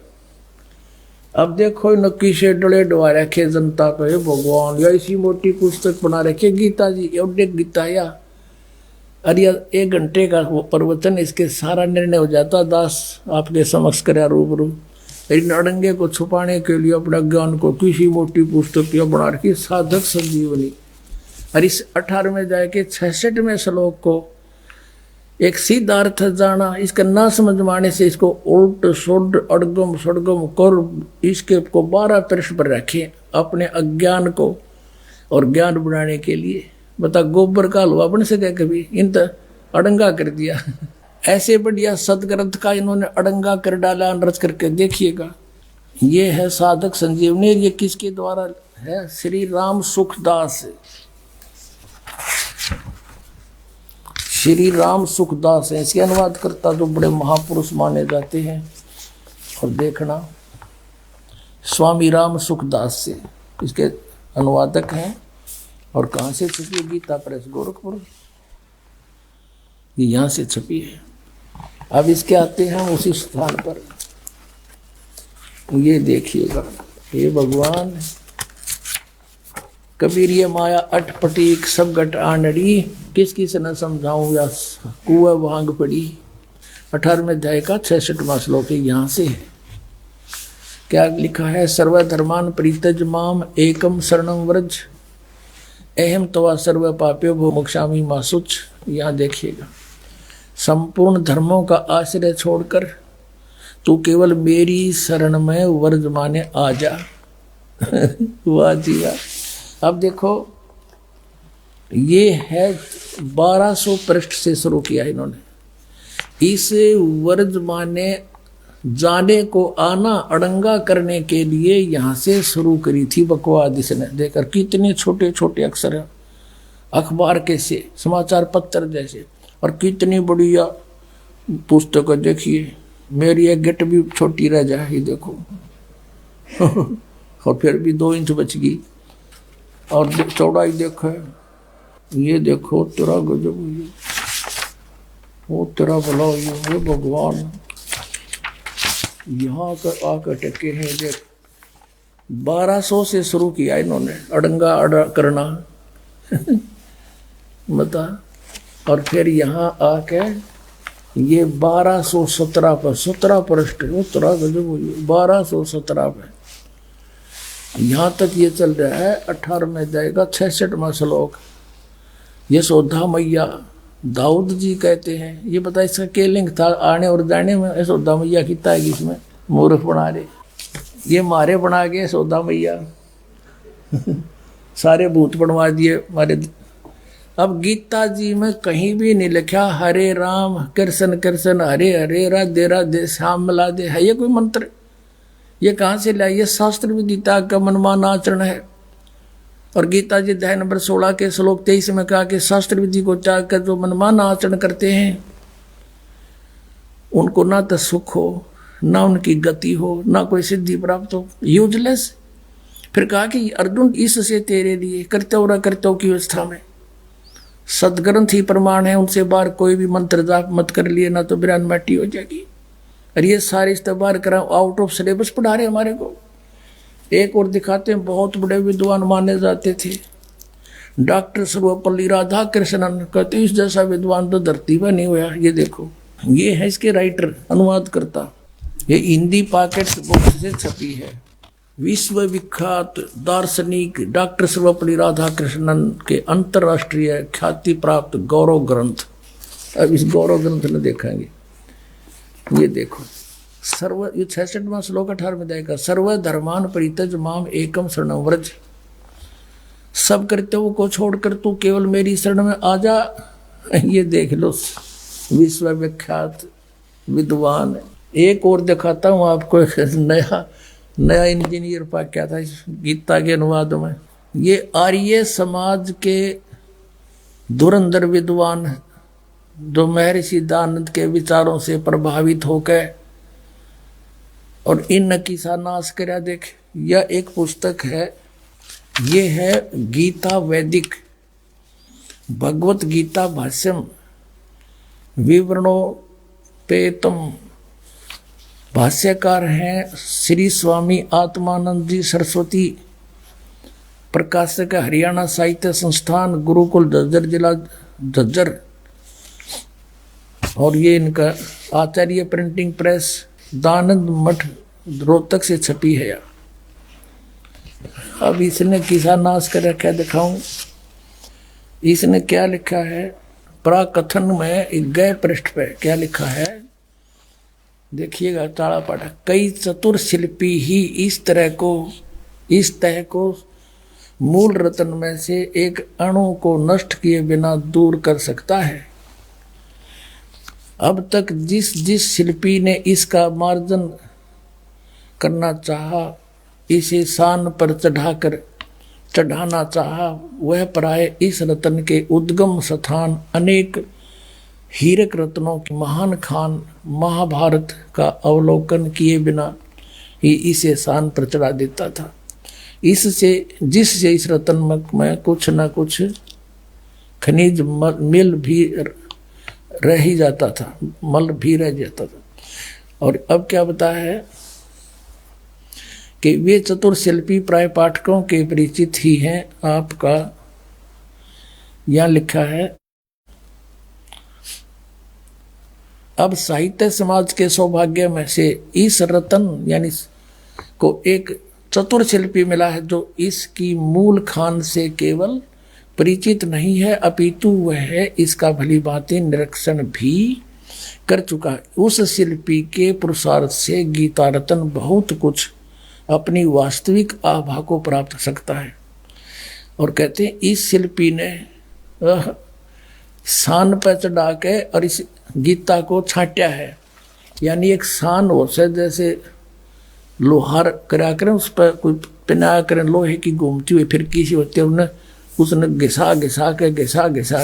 अब देखो नक्की से डले डवा रखे जनता को, हे भगवान, या इसी मोटी पुस्तक बना रखे गीता जी, एवढे गीता या अरे 1 घंटे का प्रवचन, इसके सारा निर्णय हो जाता। दास आपके समक्ष कर रूबरू। इन अड़ंगे को छुपाने के लिए अपने ज्ञान को किसी मोटी पुस्तक या बना रखी साधक संजीवनी। और इस 18वें अध्याय के 66वें श्लोक को एक सीधा अर्थ जाना, इसका ना समझ माने से इसको उल्ट सुल्ट अड़गम सड़गम कर इसके को 12 प्रश्न पर रखे अपने अज्ञान को और ज्ञान बनाने के लिए। बता गोबर का हलवा बन सके कभी? इन तो अड़ंगा कर दिया। ऐसे बढ़िया सदग्रंथ का इन्होंने अड़ंगा कर डाला, अनरच करके देखिएगा। ये है साधक संजीवनी। ये किसके द्वारा है? श्री राम सुखदास। श्री राम सुखदास है इसके अनुवाद करता, जो बड़े महापुरुष माने जाते हैं। और देखना स्वामी राम सुखदास से इसके अनुवादक हैं। और कहाँ से छपी है? गीता प्रेस गोरखपुर, ये यहाँ से छपी है। अब इसके आते हैं उसी स्थान पर, ये देखिएगा। हे भगवान, कबीर ये माया अटपटीक सब गट आनड़ी, किस किस न समझाऊं या कुआ भांग पड़ी। 18वें अध्याय का 66वां श्लोक यहाँ से है। क्या लिखा है? सर्वधर्मान परित्यज माम एकम शरणं व्रज अहम तवा सर्व पाप्यो भो मोक्षामि मा शुच। यहाँ देखिएगा, संपूर्ण धर्मों का आश्रय छोड़कर तू केवल मेरी शरण में व्रज माने आ जा। वाह जी वाह। अब देखो, ये है 1200 पृष्ठ से शुरू किया इन्होंने। इस व्रज माने जाने को आना अड़ंगा करने के लिए यहाँ से शुरू करी थी बकवाद इसने। देखकर कितने छोटे छोटे अक्षर हैं, अखबार के से समाचार पत्र जैसे, और कितनी बढ़िया पुस्तक देखिए। मेरी एक गिट भी छोटी रह जाए, ये देखो। और फिर भी 2 इंच बच गई। और चौड़ाई देखो, ये देखो, तेरा गजब, वो तेरा भला, ये भगवान यहाँ आकर टके हैं। देख 1200 से शुरू किया इन्होंने अड़ंगा अड़ा करना। बता। और फिर यहाँ आके ये 1217 पर 17 पृष्ठ, उत्तरा गजब 1217 पे यहाँ तक ये चल रहा है। 18वें अध्याय का 66वां श्लोक। यशोदा मैया दाऊद जी कहते हैं। ये बता इसका क्या लिंक था आने और जाने में? यशोदा मैया कितना है इसमें? मूर्ख बना रहे, ये मारे बना गए यशोदा मैया। सारे भूत बनवा दिए मारे। अब गीता जी में कहीं भी नहीं लिखा हरे राम कृष्ण कृष्ण हरे हरे राधे राधे श्याम मिला दे। है ये कोई मंत्र? ये कहाँ से लाया? ये शास्त्र विदिता का मनमाना आचरण है। और गीता जी अध्याय नंबर 16 के श्लोक 23 में कहा कि शास्त्र विधि को त्याग कर जो मनमाना आचरण करते हैं उनको ना तो सुख हो, ना उनकी गति हो, ना कोई सिद्धि प्राप्त हो, यूजलेस। फिर कहा कि अर्जुन इससे तेरे लिए कर्तव्य की अवस्था में सदग्रंथ ही प्रमाण है, उनसे बाहर कोई भी मंत्र जाप मत कर लिए, ना तो बिरान माटी हो जाएगी। और ये सारे इस्तेबार करा आउट ऑफ सिलेबस पढ़ा रहे हमारे को। एक और दिखाते हैं, बहुत बड़े विद्वान माने जाते थे डॉक्टर सर्वपल्ली राधा कृष्णन, कहते इस जैसा विद्वान तो धरती पर नहीं हुआ। ये देखो, ये है इसके राइटर, अनुवाद करता। ये हिंदी पॉकेट बुक से छपी है। विश्व विख्यात दार्शनिक डॉक्टर सर्वपल्ली राधा कृष्णन के अंतर्राष्ट्रीय ख्याति प्राप्त गौरव ग्रंथ। अब इस गौरव ग्रंथ में देखेंगे, ये देखो सर्व, ये 66वां श्लोक 18वें अध्याय का। सर्वधर्मान परित्यज माम एकम शरणं व्रज। सब कर्तव्यों को छोड़कर तू केवल मेरी शरण में आ जा। ये देख लो, विश्व विख्यात विद्वान। एक और दिखाता हूँ आपको, एक नया इंजीनियर पा क्या था इस गीता के अनुवाद में। ये आर्य समाज के धुरंधर विद्वान जो महर्षि दयानंद के विचारों से प्रभावित होकर और इन की सा नाश करा। देख, यह एक पुस्तक है, ये है गीता वैदिक। भगवत गीता भाष्यम विवरणोपेतम, भाष्यकार हैं श्री स्वामी आत्मानंद जी सरस्वती, प्रकाशक हरियाणा साहित्य संस्थान, गुरुकुल झज्जर, जिला झज्जर। और ये इनका आचार्य प्रिंटिंग प्रेस, दानंद मठ, रोहतक से छपी है। अब इसने किसा नाश कर रखा है, दिखाऊं। इसने क्या लिखा है प्राकथन में, गए पृष्ठ पे क्या लिखा है देखिएगा, ताड़ा पाड़ा। कई चतुर शिल्पी ही इस तह को मूल रत्न में से एक अणु को नष्ट किए बिना दूर कर सकता है। अब तक जिस शिल्पी ने इसका मार्जन करना चाहा, इसे शान पर चढ़ाना चाहा, वह प्राय इस रत्न के उद्गम स्थान अनेक हीरक रत्नों के महान खान महाभारत का अवलोकन किए बिना ही इसे शान पर चढ़ा देता था। जिससे इस रत्न में कुछ न कुछ खनिज मिल भी रह ही जाता था, मल भी रह जाता था। और अब क्या बताया है कि वे चतुर शिल्पी प्राय पाठकों के परिचित ही हैं। आपका यहां लिखा है, अब साहित्य समाज के सौभाग्य में से इस रत्न यानी को एक चतुर शिल्पी मिला है, जो इसकी मूल खान से केवल परिचित नहीं है, अपितु वह इसका भली भांति निरीक्षण भी कर चुका है। उस शिल्पी के पुरुषार्थ से गीता रत्न बहुत कुछ अपनी वास्तविक आभा को प्राप्त कर सकता है। और कहते हैं इस शिल्पी ने शान पर चढ़ा के और इस गीता को छांटा है। यानी एक शान हो से जैसे लोहार करा करें, उस पर कोई पिना करें लोहे की घूमती हुई फिर किसी होती है, उसने घिसा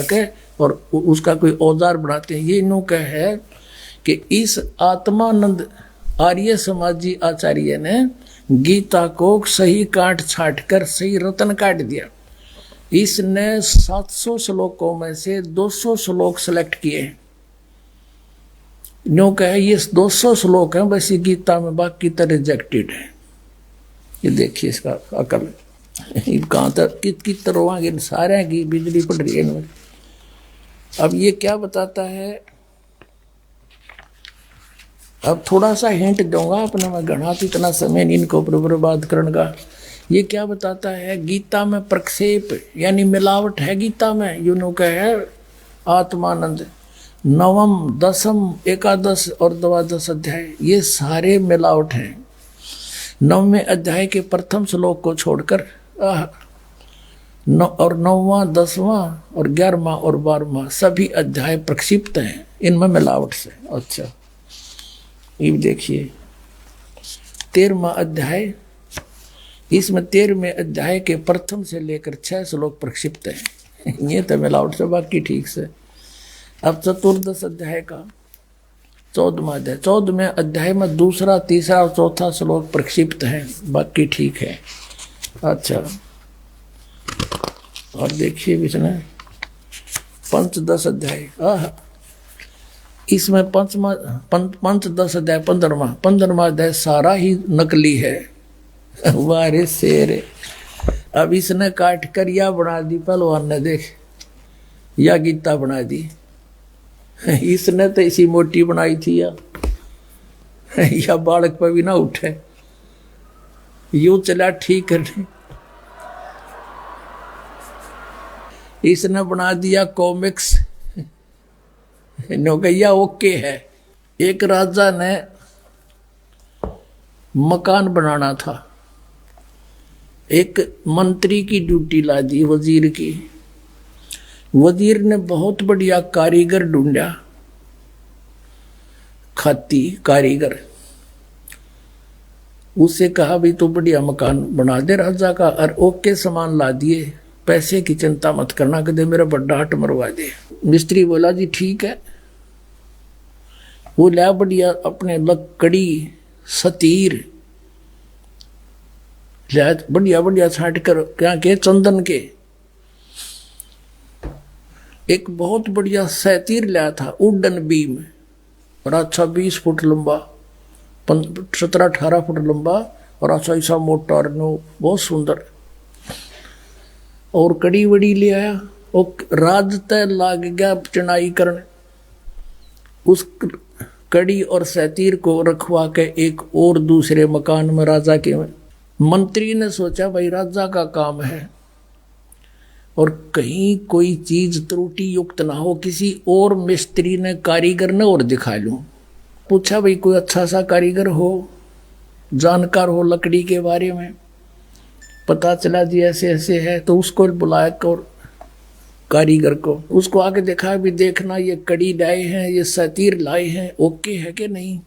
के और उसका कोई औजार बनाते हैं। ये नो कह है कि इस आत्मानंद आर्य समाजी आचार्य ने गीता को सही काट छाट कर सही रत्न काट दिया। इसने 700 श्लोकों में से 200 श्लोक सेलेक्ट किए। न्यू कहे ये 200 श्लोक हैं बस ये गीता में, बाकी तो रिजेक्टेड है। ये देखिए इसका अकल कहाँ तक कित रोवांगे, सारे की बिजली पड़ रही है इनमें। अब ये क्या बताता है, अब थोड़ा सा हिंट दूंगा अपने में, घना तो इतना समय नहीं इनको बर्बाद करने का। ये क्या बताता है, गीता में प्रक्षेप यानी मिलावट है गीता में। यूनो का है आत्मानंद 9वीं 10वीं 11 और 12 अध्याय ये सारे मिलावट हैं। 9वें अध्याय के प्रथम श्लोक को छोड़कर और 9वां 10वां और 11वां और 12वां सभी अध्याय प्रक्षिप्त हैं, इनमें मिलावट से। अच्छा ये देखिए 13वां अध्याय, इसमें 13वें अध्याय के प्रथम से लेकर 6 श्लोक प्रक्षिप्त हैं। ये तो मिलावट से, बाकी ठीक से। अब चतुर्दश अध्याय का 14वां अध्याय, 14वें अध्याय में 2रा 3रा और 4था श्लोक प्रक्षिप्त हैं, बाकी ठीक है। अच्छा और देखिए इसमें पंचदश अध्याय, इसमें पंचदश अध्याय 15वां अध्याय सारा ही नकली है। वारे शेर, अब इसने काट कर या बना दी पहलवान ने, देख या गीता बना दी। इसने तो इसी मोटी बनाई थी या बालक पर भी ना उठे, यूं चला ठीक करने। इसने बना दिया कॉमिक्स, नौकैया ओके है। एक राजा ने मकान बनाना था, एक मंत्री की ड्यूटी ला दी वजीर की। वजीर ने बहुत बढ़िया कारीगर ढूंढा, खाती कारीगर। उससे कहा भी तो बढ़िया मकान बना दे राजा का, और ओके सामान ला दिए, पैसे की चिंता मत करना, कदे मेरा बड़ा हट मरवा दे। मिस्त्री बोला जी ठीक है। वो ला बढ़िया अपने लकड़ी सतीर बढ़िया बढ़िया छाट कर क्या के चंदन के एक बहुत बढ़िया सैतीर लाया था, उड्डन बीम, और अच्छा 20 फुट लंबा, 17-18 फुट लंबा, और अच्छा ऐसा मोटा, और बहुत सुंदर। और कड़ी वड़ी ले आया, और रात तय लाग गया चढ़ाई करने। उस कड़ी और सैतीर को रखवा के एक और दूसरे मकान में राजा के मंत्री ने सोचा भाई राजा का काम है और कहीं कोई चीज त्रुटि युक्त ना हो, किसी और मिस्त्री ने कारीगर ने और दिखा लूं। पूछा भाई कोई अच्छा सा कारीगर हो, जानकार हो लकड़ी के बारे में। पता चला जी ऐसे ऐसे है, तो उसको बुलाया और कारीगर को, उसको आके देखा भी देखना ये कड़ी लाए हैं, ये सतीर लाए हैं, ओके है कि नहीं।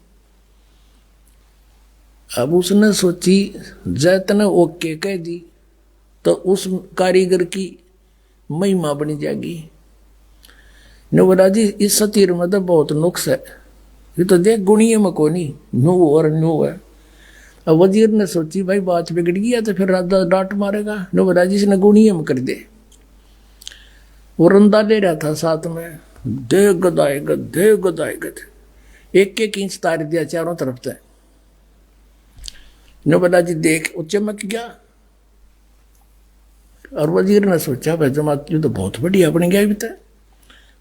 अब उसने सोची जैत ने ओके कह दी तो उस कारीगर की महिमा बन जाएगी। ने बोला जी इस सतीर में तो बहुत नुक्स है, ये तो देख गुणिये में को नहीं, न्यू और न्यू है। अब वजीर ने सोची भाई बात बिगड़ गया तो फिर राजा डांट मारेगा। ने बोला जी इसने गुणिये में कर दे। वो रंदा ले रहा था साथ में, दे गदाए गद, दे गदाए गद, एक एक इंच तार दिया चारों तरफ से। ने बोला जी देख वो चमक गया। और वजीर ने सोचा भाई जमात तो बहुत बढ़िया बन गया भी था।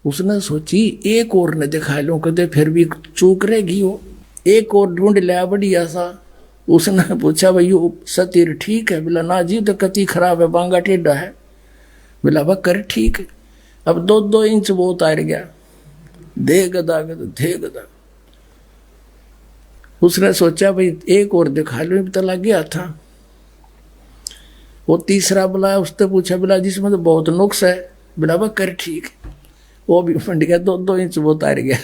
उसने सोची एक और ने दिखा लो कदे फिर भी चूक रहेगी वो, एक और ढूंढ लिया बढ़िया सा। उसने पूछा भाई यो सतीर ठीक है? बोला ना जी तो कति खराब है, बांगा टेढ़ा है। बोला वह कर ठीक है। अब 2-2 इंच वो उतार गया, दे गदा दे गदा। उसने सोचा भाई एक और दिखा लो, तो लग गया था। वो तीसरा बुलाया, उसने पूछा बोला जिसमें तो बहुत नुक्स है। बोला वह कर ठीक है। वो भी फंड गया, 2-2 इंच वो उतार गया।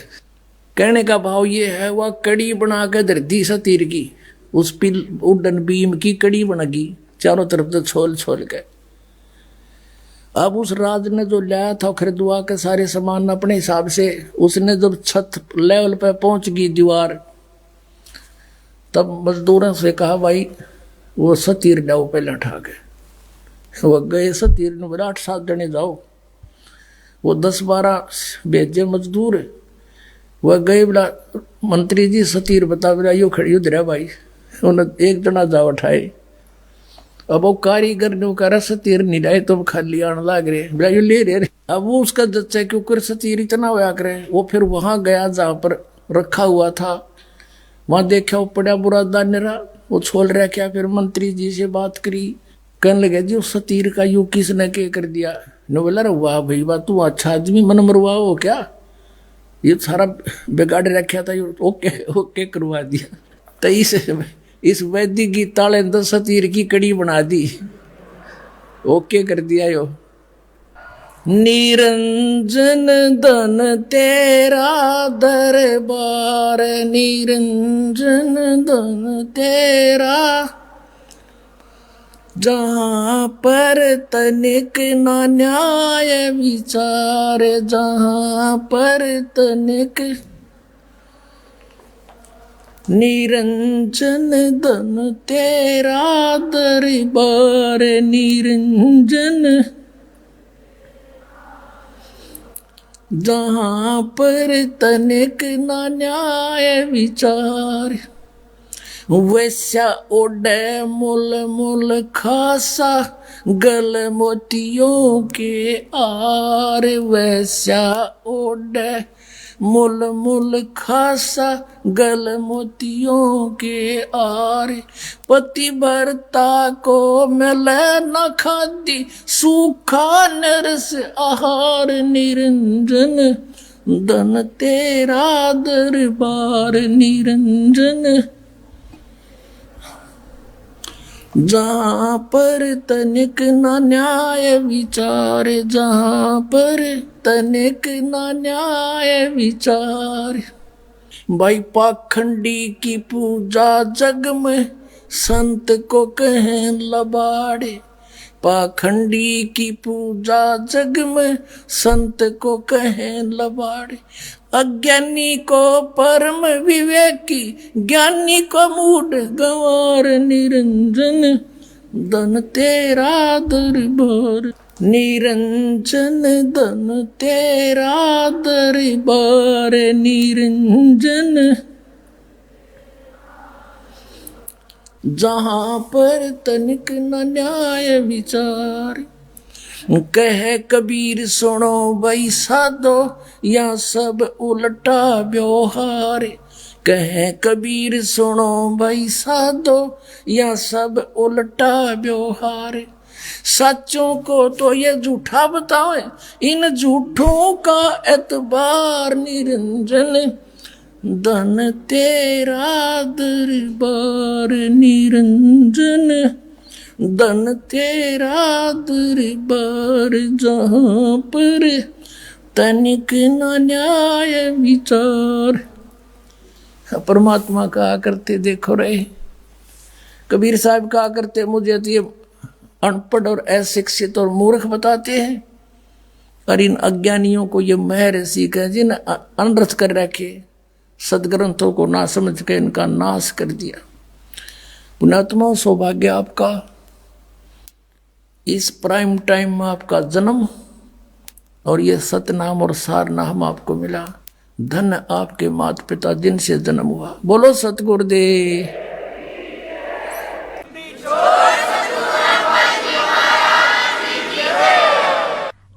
कहने का भाव ये है वह कड़ी बना के धरती सतीर की, उस उड्डन बीम की कड़ी बनेगी चारों तरफ से छोल छोल के। अब उस राज ने जो लाया था खरीदवा के सारे सामान अपने हिसाब से, उसने जब छत लेवल पे पहुंच गई दीवार, तब मजदूरों से कहा भाई वो सतीर लाओ पहले उठा के। वो गए सतीर ने, बोला 8-7 जने जाओ। वो 10-12 भेजे मजदूर, वह गए। बोला मंत्री जी सतीर बता। बोला यो खड़ी उधर है भाई। उन्हें एक जना जा उठाए। अब वो कारीगर ने कहा सतीर नहीं लाए तो खाली आने लग रहे। बोला यो ले रहे। अब वो उसका जच्चा क्यों कर सतीर इतना होया करे। वो फिर वहां गया जहां पर रखा हुआ था, वहां देखा वो पड़ा बुरा दानेरा, वो छोड़ रहा क्या। फिर मंत्री जी से बात करी, कहने लगे जी उस सतीर का यू किसने के कर दिया। ने बोला रे वाह भाई वाह, तू अच्छा आदमी, मन मरवा हो क्या, ये सारा बिगाड़ रखा था, ओके ओके करवा दिया। तो इस वैदिक की ताले 10 सतीर की कड़ी बना दी, ओके कर दिया यो। निरंजन धन तेरा दरबार, निरंजन धन तेरा, जहाँ पर तनिक ना न्याय विचार, जहाँ पर तनिक। निरंजन धन तेरा दरबार, निरंजन, जहाँ पर तनिक ना न्याय विचार। वैसा ओढ़े मुल मुल खासा, गल मोतियों के आर। वैसा ओढ़े मुल मुल खासा, गल मोतियों के आर। पतिव्रता को मिले न खादी, सूखा नरस आहार। निरंजन धन तेरा दरबार, निरंजन, जहाँ पर तनिक ना न्याय विचार, जहाँ पर तनिक ना न्याय विचार। भाई पाखंडी की पूजा जग में, संत को कहें लबाड़े। पाखंडी की पूजा जग में, संत को कहें लबाड़े। अज्ञानी को परम विवेकी, ज्ञानी को मूढ़ गंवार। निरंजन धन तेरा दरबार। निरंजन धन तेरा दरबार निरंजन, जहां पर तनिक न न्याय विचार। कह कबीर सुनो भाई साधो, या सब उल्टा व्यवहार। कह कबीर सुनो भाई साधो, या सब उल्टा व्यवहार। सच्चों को तो ये झूठा बताओ, इन झूठों का एतबार निरंजन, धन तेरा दरबार निरंजन, धन तेरा दरबार, जहां पर तनिक न न्याय विचार। परमात्मा कहा करते, देखो रहे कबीर साहब कहा करते, मुझे तो ये अनपढ़ और अशिक्षित और मूर्ख बताते हैं, और इन अज्ञानियों को ये महर्षि कह जिन अनरथ कर रखे, सदग्रंथों को ना समझ के इनका नाश कर दिया। पुण्यात्मा, सौभाग्य आपका, इस प्राइम टाइम में आपका जन्म और ये सतनाम और सारनाम आपको मिला। धन आपके माता पिता जिनसे जन्म हुआ। बोलो सतगुरुदेव।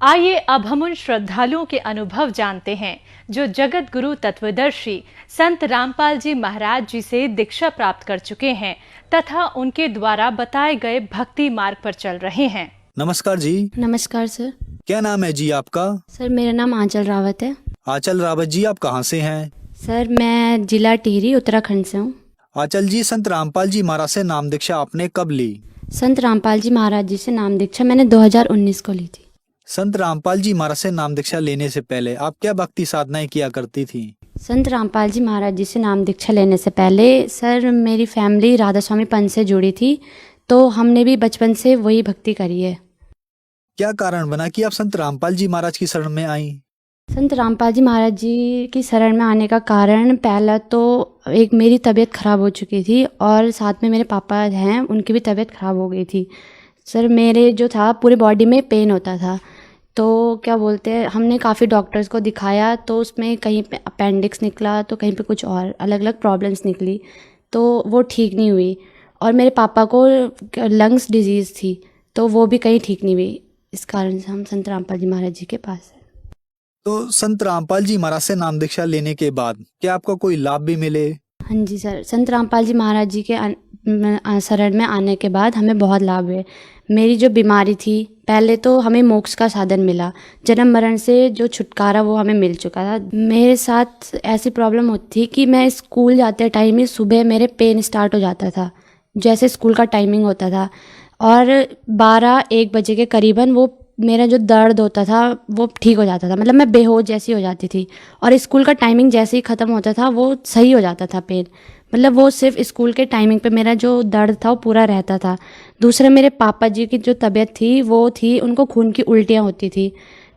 आइए अब हम उन श्रद्धालुओं के अनुभव जानते हैं जो जगत गुरु तत्वदर्शी संत रामपाल जी महाराज जी से दीक्षा प्राप्त कर चुके हैं तथा उनके द्वारा बताए गए भक्ति मार्ग पर चल रहे हैं। नमस्कार जी। नमस्कार सर। क्या नाम है जी आपका? सर मेरा नाम आंचल रावत है। आंचल रावत जी, आप कहाँ से हैं? सर मैं जिला टिहरी उत्तराखंड से हूँ। आंचल जी, संत रामपाल जी महाराज से नाम दीक्षा आपने कब ली? संत रामपाल जी महाराज जी से नाम दीक्षा मैंने 2019 को ली थी। संत रामपाल जी महाराज से नाम दीक्षा लेने से पहले आप क्या भक्ति साधनाएं किया करती थी? संत रामपाल जी महाराज जी से नाम दीक्षा लेने से पहले सर मेरी फैमिली राधा स्वामी पंथ से जुड़ी थी, तो हमने भी बचपन से वही भक्ति करी है। क्या कारण बना कि आप संत रामपाल जी महाराज की शरण में आई? संत रामपाल जी महाराज जी की शरण में आने का कारण, पहला तो एक मेरी तबीयत ख़राब हो चुकी थी और साथ में मेरे पापा हैं, उनकी भी तबीयत ख़राब हो गई थी। सर मेरे जो था पूरी बॉडी में पेन होता था, तो क्या बोलते हैं, हमने काफ़ी डॉक्टर्स को दिखाया, तो उसमें कहीं पे अपेंडिक्स निकला, तो कहीं पे कुछ और अलग अलग प्रॉब्लम्स निकली, तो वो ठीक नहीं हुई। और मेरे पापा को लंग्स डिजीज़ थी, तो वो भी कहीं ठीक नहीं हुई। इस कारण से हम संत रामपाल जी महाराज जी के पास हैं। तो संत रामपाल जी महाराज से नाम दीक्षा लेने के बाद क्या आपको कोई लाभ भी मिले? हाँ जी सर, संत रामपाल जी महाराज जी के शरण में आने के बाद हमें बहुत लाभ हुए। मेरी जो बीमारी थी, पहले तो हमें मोक्ष का साधन मिला, जन्म मरण से जो छुटकारा वो हमें मिल चुका था। मेरे साथ ऐसी प्रॉब्लम होती थी कि मैं स्कूल जाते टाइम ही सुबह मेरे पेन स्टार्ट हो जाता था, जैसे स्कूल का टाइमिंग होता था, और 12-1 बजे के करीबन वो मेरा जो दर्द होता था वो ठीक हो जाता था, मतलब मैं बेहोश जैसी हो जाती थी। और स्कूल का टाइमिंग जैसे ही ख़त्म होता था वो सही हो जाता था पेन, मतलब वो सिर्फ स्कूल के टाइमिंग पे मेरा जो दर्द था वो पूरा रहता था। दूसरा, मेरे पापा जी की जो तबीयत थी वो थी, उनको खून की उल्टियाँ होती थी,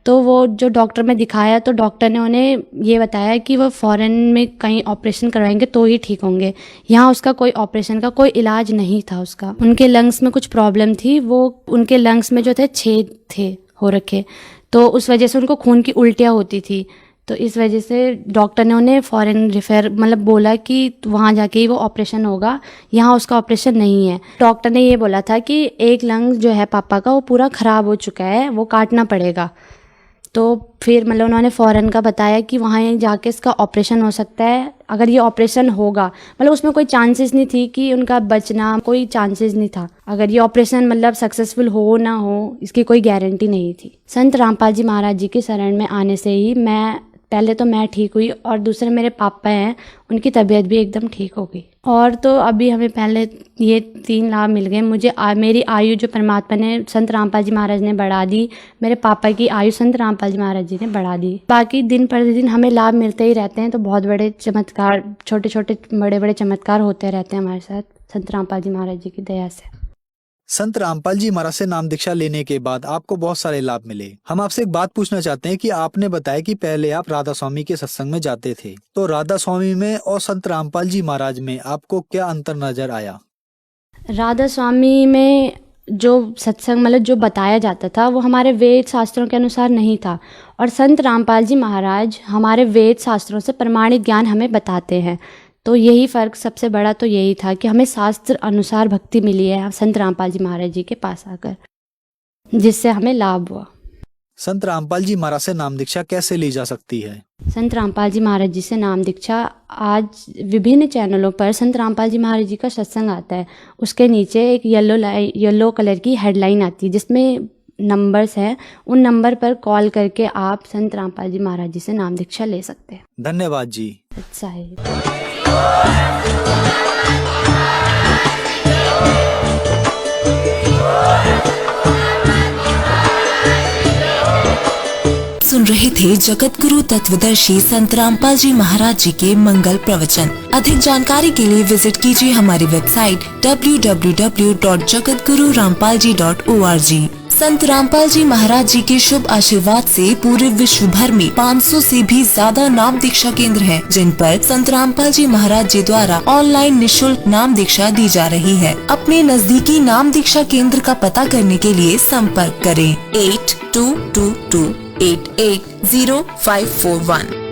तो वो जो डॉक्टर में दिखाया, तो डॉक्टर ने उन्हें ये बताया कि वो फ़ॉरेन में कहीं ऑपरेशन करवाएंगे तो ही ठीक होंगे, यहाँ उसका कोई ऑपरेशन का कोई इलाज नहीं था उसका। उनके लंग्स में कुछ प्रॉब्लम थी, वो उनके लंग्स में जो थे छेद थे हो रखे, तो उस वजह से उनको खून की उल्टियाँ होती थी। तो इस वजह से डॉक्टर ने उन्हें फ़ॉरेन रेफर मतलब बोला कि वहाँ जाके ही वो ऑपरेशन होगा, यहाँ उसका ऑपरेशन नहीं है। डॉक्टर ने ये बोला था कि एक लंग जो है पापा का वो पूरा ख़राब हो चुका है, वो काटना पड़ेगा। तो फिर मतलब उन्होंने फ़ौरन का बताया कि वहाँ जाके इसका ऑपरेशन हो सकता है। अगर ये ऑपरेशन होगा, मतलब उसमें कोई चांसेस नहीं थी कि उनका बचना, कोई चांसेस नहीं था। अगर ये ऑपरेशन मतलब सक्सेसफुल हो ना हो, इसकी कोई गारंटी नहीं थी। संत रामपाल जी महाराज जी की शरण में आने से ही पहले तो मैं ठीक हुई, और दूसरे मेरे पापा हैं, उनकी तबीयत भी एकदम ठीक हो गई। और तो अभी हमें पहले ये 3 लाभ मिल गए। मुझे मेरी आयु जो परमात्मा ने, संत रामपाल जी महाराज ने बढ़ा दी, मेरे पापा की आयु संत रामपाल जी महाराज जी ने बढ़ा दी। बाकी दिन प्रतिदिन हमें लाभ मिलते ही रहते हैं, तो बहुत बड़े चमत्कार, छोटे छोटे बड़े बड़े चमत्कार होते रहते हैं हमारे साथ संत रामपाल जी महाराज जी की दया से। संत रामपाल जी महाराज से नाम दीक्षा लेने के बाद आपको बहुत सारे लाभ मिले। हम आपसे एक बात पूछना चाहते हैं कि आपने बताया कि पहले आप राधा स्वामी के सत्संग में जाते थे, तो राधा स्वामी में और संत रामपाल जी महाराज में आपको क्या अंतर नजर आया? राधा स्वामी में जो सत्संग मतलब जो बताया जाता था वो हमारे वेद शास्त्रों के अनुसार नहीं था, और संत रामपाल जी महाराज हमारे वेद शास्त्रों से प्रमाणित ज्ञान हमें बताते हैं। तो यही फ़र्क सबसे बड़ा तो यही था कि हमें शास्त्र अनुसार भक्ति मिली है संत रामपाल जी महाराज जी के पास आकर, जिससे हमें लाभ हुआ। संत रामपाल जी महाराज से नाम दीक्षा कैसे ली जा सकती है? संत रामपाल जी महाराज जी से नाम दीक्षा आज विभिन्न चैनलों पर संत रामपाल जी महाराज जी का सत्संग आता है, उसके नीचे एक येलो कलर की हेडलाइन आती है जिसमें नंबर्स हैं। उन नंबर पर कॉल करके आप संत रामपाल जी महाराज जी से नाम दीक्षा ले सकते हैं। धन्यवाद जी। अच्छा है। सुन रहे थे जगत गुरु तत्वदर्शी संत रामपाल जी महाराज जी के मंगल प्रवचन। अधिक जानकारी के लिए विजिट कीजिए हमारी वेबसाइट www.jagatgururampalji.org। संत रामपाल जी महाराज जी के शुभ आशीर्वाद से पूरे विश्व भर में 500 से भी ज्यादा नाम दीक्षा केंद्र हैं, जिन पर संत रामपाल जी महाराज जी द्वारा ऑनलाइन निशुल्क नाम दीक्षा दी जा रही है। अपने नजदीकी नाम दीक्षा केंद्र का पता करने के लिए संपर्क करें 8222880541।